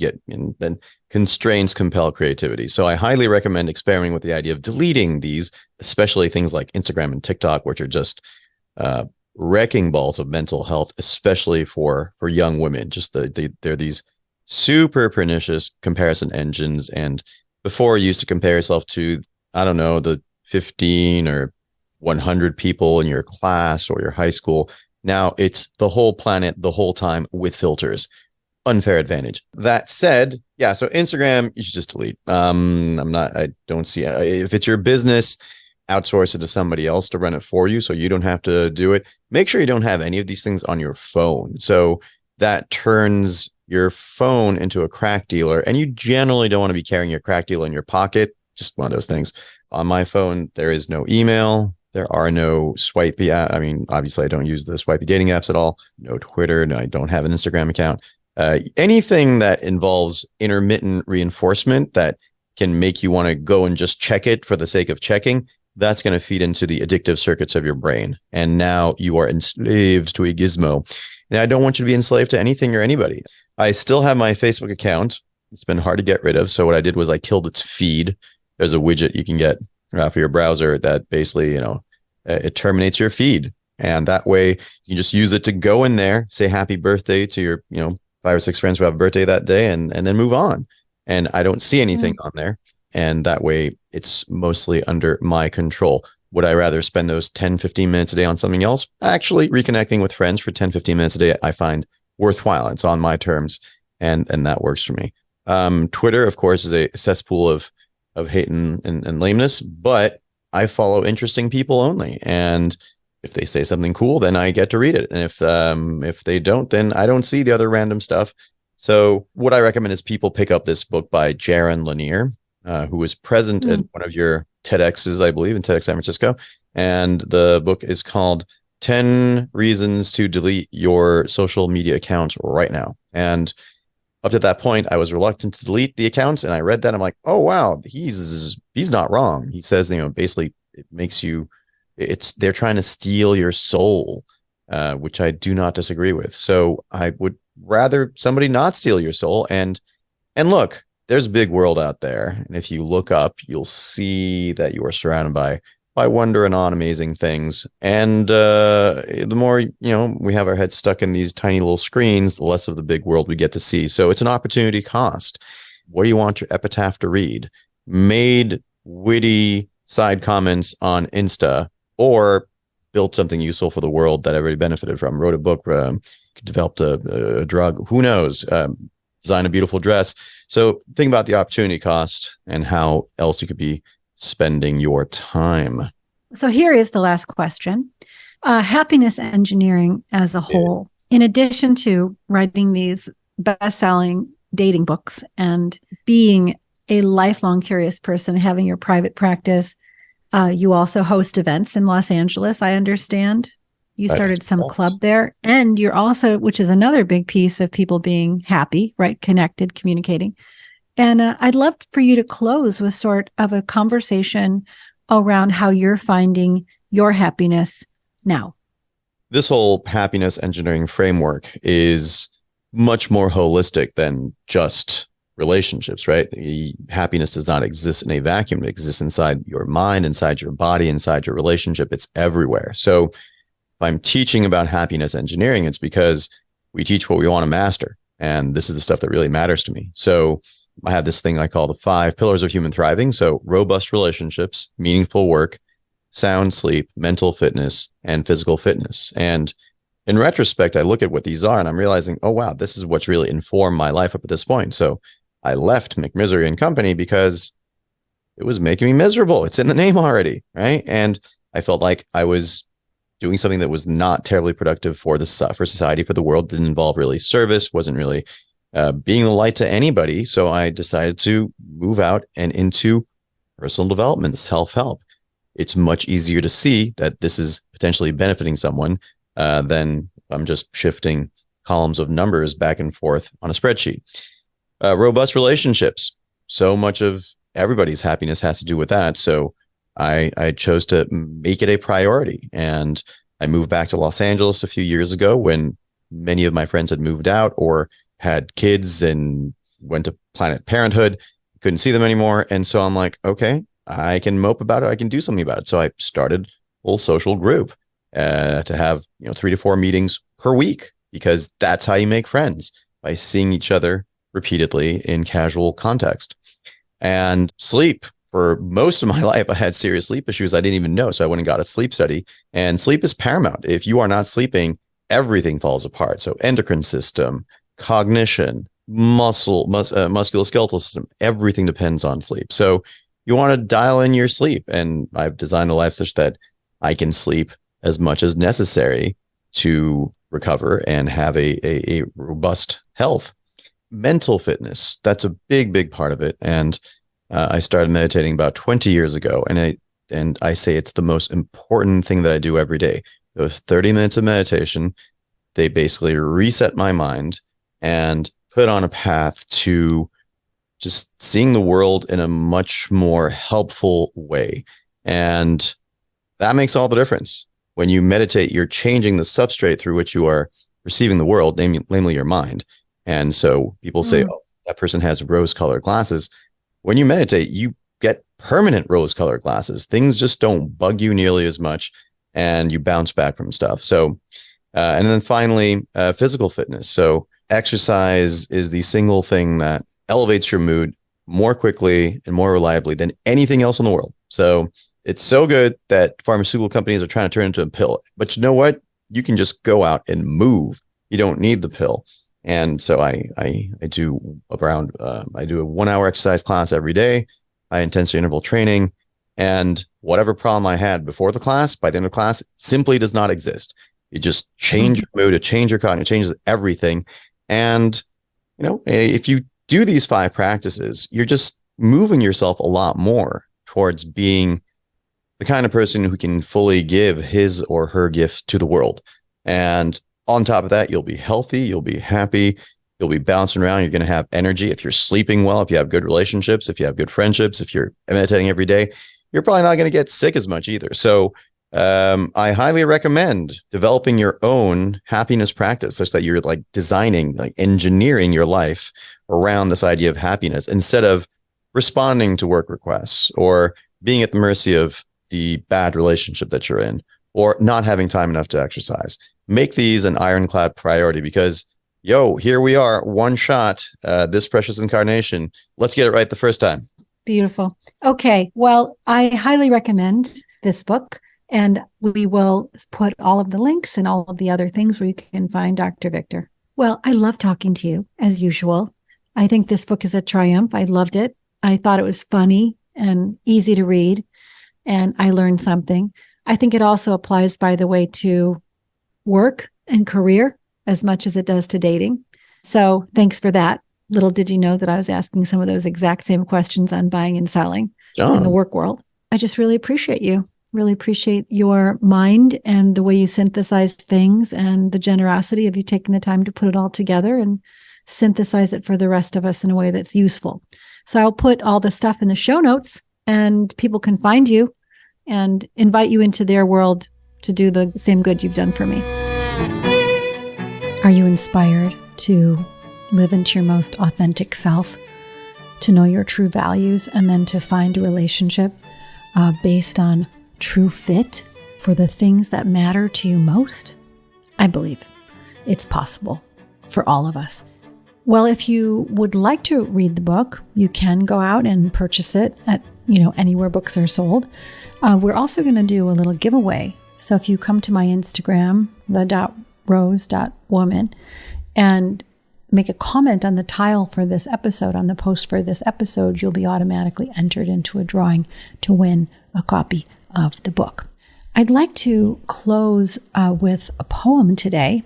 then constraints compel creativity. So I highly recommend experimenting with the idea of deleting these, especially things like Instagram and TikTok, which are just wrecking balls of mental health, especially for young women. Just they're these super pernicious comparison engines. And before, you used to compare yourself to, I don't know, the 15 or 100 people in your class or your high school. Now it's the whole planet the whole time with filters. Unfair advantage. That said, so Instagram, you should just delete. I don't see it. If it's your business, outsource it to somebody else to run it for you so you don't have to do it. Make sure you don't have any of these things on your phone. So that turns your phone into a crack dealer, and you generally don't want to be carrying your crack dealer in your pocket. Just one of those things. On my phone, there is no email. There are no swipey. I mean, obviously, I don't use the swipey dating apps at all. No Twitter. No, I don't have an Instagram account. Anything that involves intermittent reinforcement that can make you want to go and just check it for the sake of checking, that's going to feed into the addictive circuits of your brain. And now you are enslaved to a gizmo. And I don't want you to be enslaved to anything or anybody. I still have my Facebook account. It's been hard to get rid of. So what I did was I killed its feed. There's a widget you can get for your browser that basically, it terminates your feed. And that way you can just use it to go in there, say happy birthday to your, 5 or 6 friends who have a birthday that day, and then move on. And I don't see anything on there. And that way it's mostly under my control. Would I rather spend those 10, 15 minutes a day on something else? Actually, reconnecting with friends for 10, 15 minutes a day, I find worthwhile. It's on my terms, and that works for me. Twitter, of course, is a cesspool of hate and lameness, but I follow interesting people only. And if they say something cool, then I get to read it. And if they don't, then I don't see the other random stuff. So what I recommend is people pick up this book by Jaron Lanier, who was present at one of your TEDx's, I believe, in TEDx San Francisco. And the book is called 10 Reasons to Delete Your Social Media Accounts Right Now. And up to that point, I was reluctant to delete the accounts. And I read that. I'm like, oh, wow, he's not wrong. He says, basically it makes you, they're trying to steal your soul, which I do not disagree with. So I would rather somebody not steal your soul. And look, there's a big world out there. And if you look up, you'll see that you are surrounded by wonder and awe and amazing things. And the more, we have our heads stuck in these tiny little screens, the less of the big world we get to see. So it's an opportunity cost. What do you want your epitaph to read? Made witty side comments on Insta, or built something useful for the world that everybody benefited from? Wrote a book, developed a drug, who knows? Design a beautiful dress. So think about the opportunity cost and how else you could be spending your time. So here is the last question. Happiness engineering as a whole, in addition to writing these best-selling dating books and being a lifelong curious person, having your private practice, you also host events in Los Angeles, I understand. You started some club there. And you're also, which is another big piece of people being happy, right? Connected, communicating. And I'd love for you to close with sort of a conversation around how you're finding your happiness now. This whole happiness engineering framework is much more holistic than just relationships, right? Happiness does not exist in a vacuum. It exists inside your mind, inside your body, inside your relationship. It's everywhere. So if I'm teaching about happiness engineering, it's because we teach what we want to master. And this is the stuff that really matters to me. So I have this thing I call the 5 pillars of human thriving. So robust relationships, meaningful work, sound sleep, mental fitness, and physical fitness. And in retrospect, I look at what these are and I'm realizing, oh, wow, this is what's really informed my life up at this point. So I left McMisery and Company because it was making me miserable. It's in the name already, right? And I felt like I was doing something that was not terribly productive for society, for the world. Didn't involve really service, wasn't really being a light to anybody. So I decided to move out and into personal development, self-help. It's much easier to see that this is potentially benefiting someone than I'm just shifting columns of numbers back and forth on a spreadsheet. Robust relationships. So much of everybody's happiness has to do with that. So I chose to make it a priority. And I moved back to Los Angeles a few years ago when many of my friends had moved out or had kids and went to Planet Parenthood, couldn't see them anymore. And so I'm like, okay, I can mope about it. I can do something about it. So I started a little social group to have 3 to 4 meetings per week, because that's how you make friends, by seeing each other repeatedly in casual context. And sleep. For most of my life, I had serious sleep issues I didn't even know. So I went and got a sleep study. And sleep is paramount. If you are not sleeping, everything falls apart. So endocrine system, cognition, musculoskeletal system, everything depends on sleep. So you want to dial in your sleep. And I've designed a life such that I can sleep as much as necessary to recover and have a robust health. Mental fitness, that's a big, big part of it. And I started meditating about 20 years ago. And I say it's the most important thing that I do every day. Those 30 minutes of meditation, they basically reset my mind and put on a path to just seeing the world in a much more helpful way. And that makes all the difference. When you meditate, you're changing the substrate through which you are receiving the world, namely your mind. And so people say, oh, that person has rose-colored glasses. When you meditate, you get permanent rose-colored glasses. Things just don't bug you nearly as much, and you bounce back from stuff. So, and then finally, physical fitness. So exercise is the single thing that elevates your mood more quickly and more reliably than anything else in the world. So it's so good that pharmaceutical companies are trying to turn it into a pill. But you know what? You can just go out and move. You don't need the pill. And so I do a 1-hour exercise class every day, high intensity interval training, and whatever problem I had before the class, by the end of the class, simply does not exist. You just change your mood, it changes your cognition, it changes everything. And, if you do these 5 practices, you're just moving yourself a lot more towards being the kind of person who can fully give his or her gift to the world. And on top of that, you'll be healthy, you'll be happy, you'll be bouncing around, you're going to have energy. If you're sleeping well, if you have good relationships, if you have good friendships, if you're meditating every day, you're probably not going to get sick as much either. So I highly recommend developing your own happiness practice such that you're designing, engineering your life around this idea of happiness instead of responding to work requests or being at the mercy of the bad relationship that you're in or not having time enough to exercise. Make these an ironclad priority because, here we are, one shot, this precious incarnation. Let's get it right the first time. Beautiful. Okay. Well, I highly recommend this book, and we will put all of the links and all of the other things where you can find Dr. Victor. Well, I love talking to you as usual. I think this book is a triumph. I loved it. I thought it was funny and easy to read. and I learned something. I think it also applies, by the way, to work and career as much as it does to dating. So thanks for that. Little did you know that I was asking some of those exact same questions on buying and selling in the work world. I just really appreciate you. Really appreciate your mind and the way you synthesize things and the generosity of you taking the time to put it all together and synthesize it for the rest of us in a way that's useful. So I'll put all the stuff in the show notes and people can find you and invite you into their world to do the same good you've done for me. Are you inspired to live into your most authentic self, to know your true values, and then to find a relationship based on true fit for the things that matter to you most? I believe it's possible for all of us. Well, if you would like to read the book, you can go out and purchase it at anywhere books are sold. We're also going to do a little giveaway. So if you come to my Instagram, the.rose.woman, and make a comment on the tile for this episode, on the post for this episode, you'll be automatically entered into a drawing to win a copy of the book. I'd like to close with a poem today.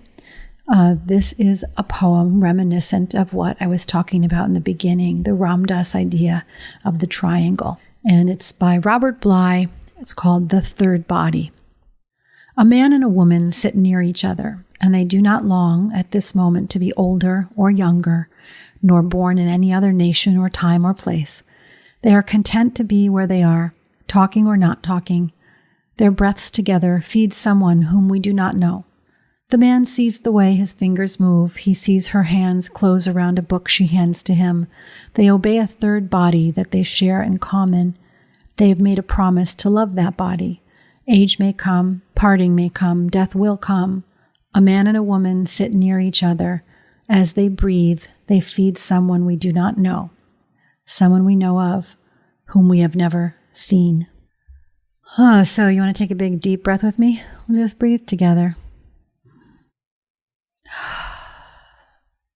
This is a poem reminiscent of what I was talking about in the beginning, the Ram Dass idea of the triangle. And it's by Robert Bly. It's called The Third Body. A man and a woman sit near each other, and they do not long at this moment to be older or younger, nor born in any other nation or time or place. They are content to be where they are, talking or not talking. Their breaths together feed someone whom we do not know. The man sees the way his fingers move. He sees her hands close around a book she hands to him. They obey a third body that they share in common. They have made a promise to love that body. Age may come, parting may come, death will come. A man and a woman sit near each other. As they breathe, they feed someone we do not know, someone we know of, whom we have never seen. So you want to take a big deep breath with me? We'll just breathe together.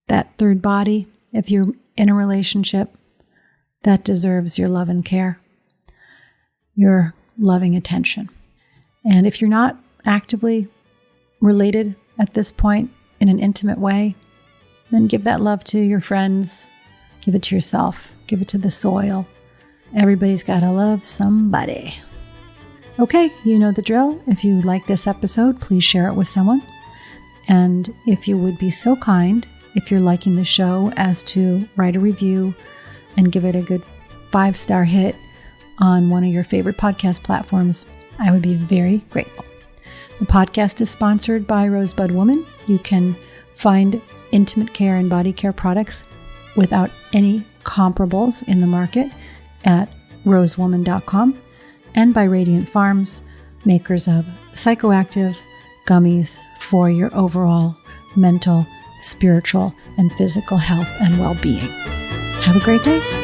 That third body, if you're in a relationship, that deserves your love and care, your loving attention. And if you're not actively related at this point in an intimate way, then give that love to your friends, give it to yourself, give it to the soil. Everybody's got to love somebody. Okay, you know the drill. If you like this episode, please share it with someone. And if you would be so kind, if you're liking the show, as to write a review and give it a good 5-star hit on one of your favorite podcast platforms, I would be very grateful. The podcast is sponsored by Rosebud Woman. You can find intimate care and body care products without any comparables in the market at rosewoman.com, and by Radiant Farms, makers of psychoactive gummies for your overall mental, spiritual, and physical health and well-being. Have a great day.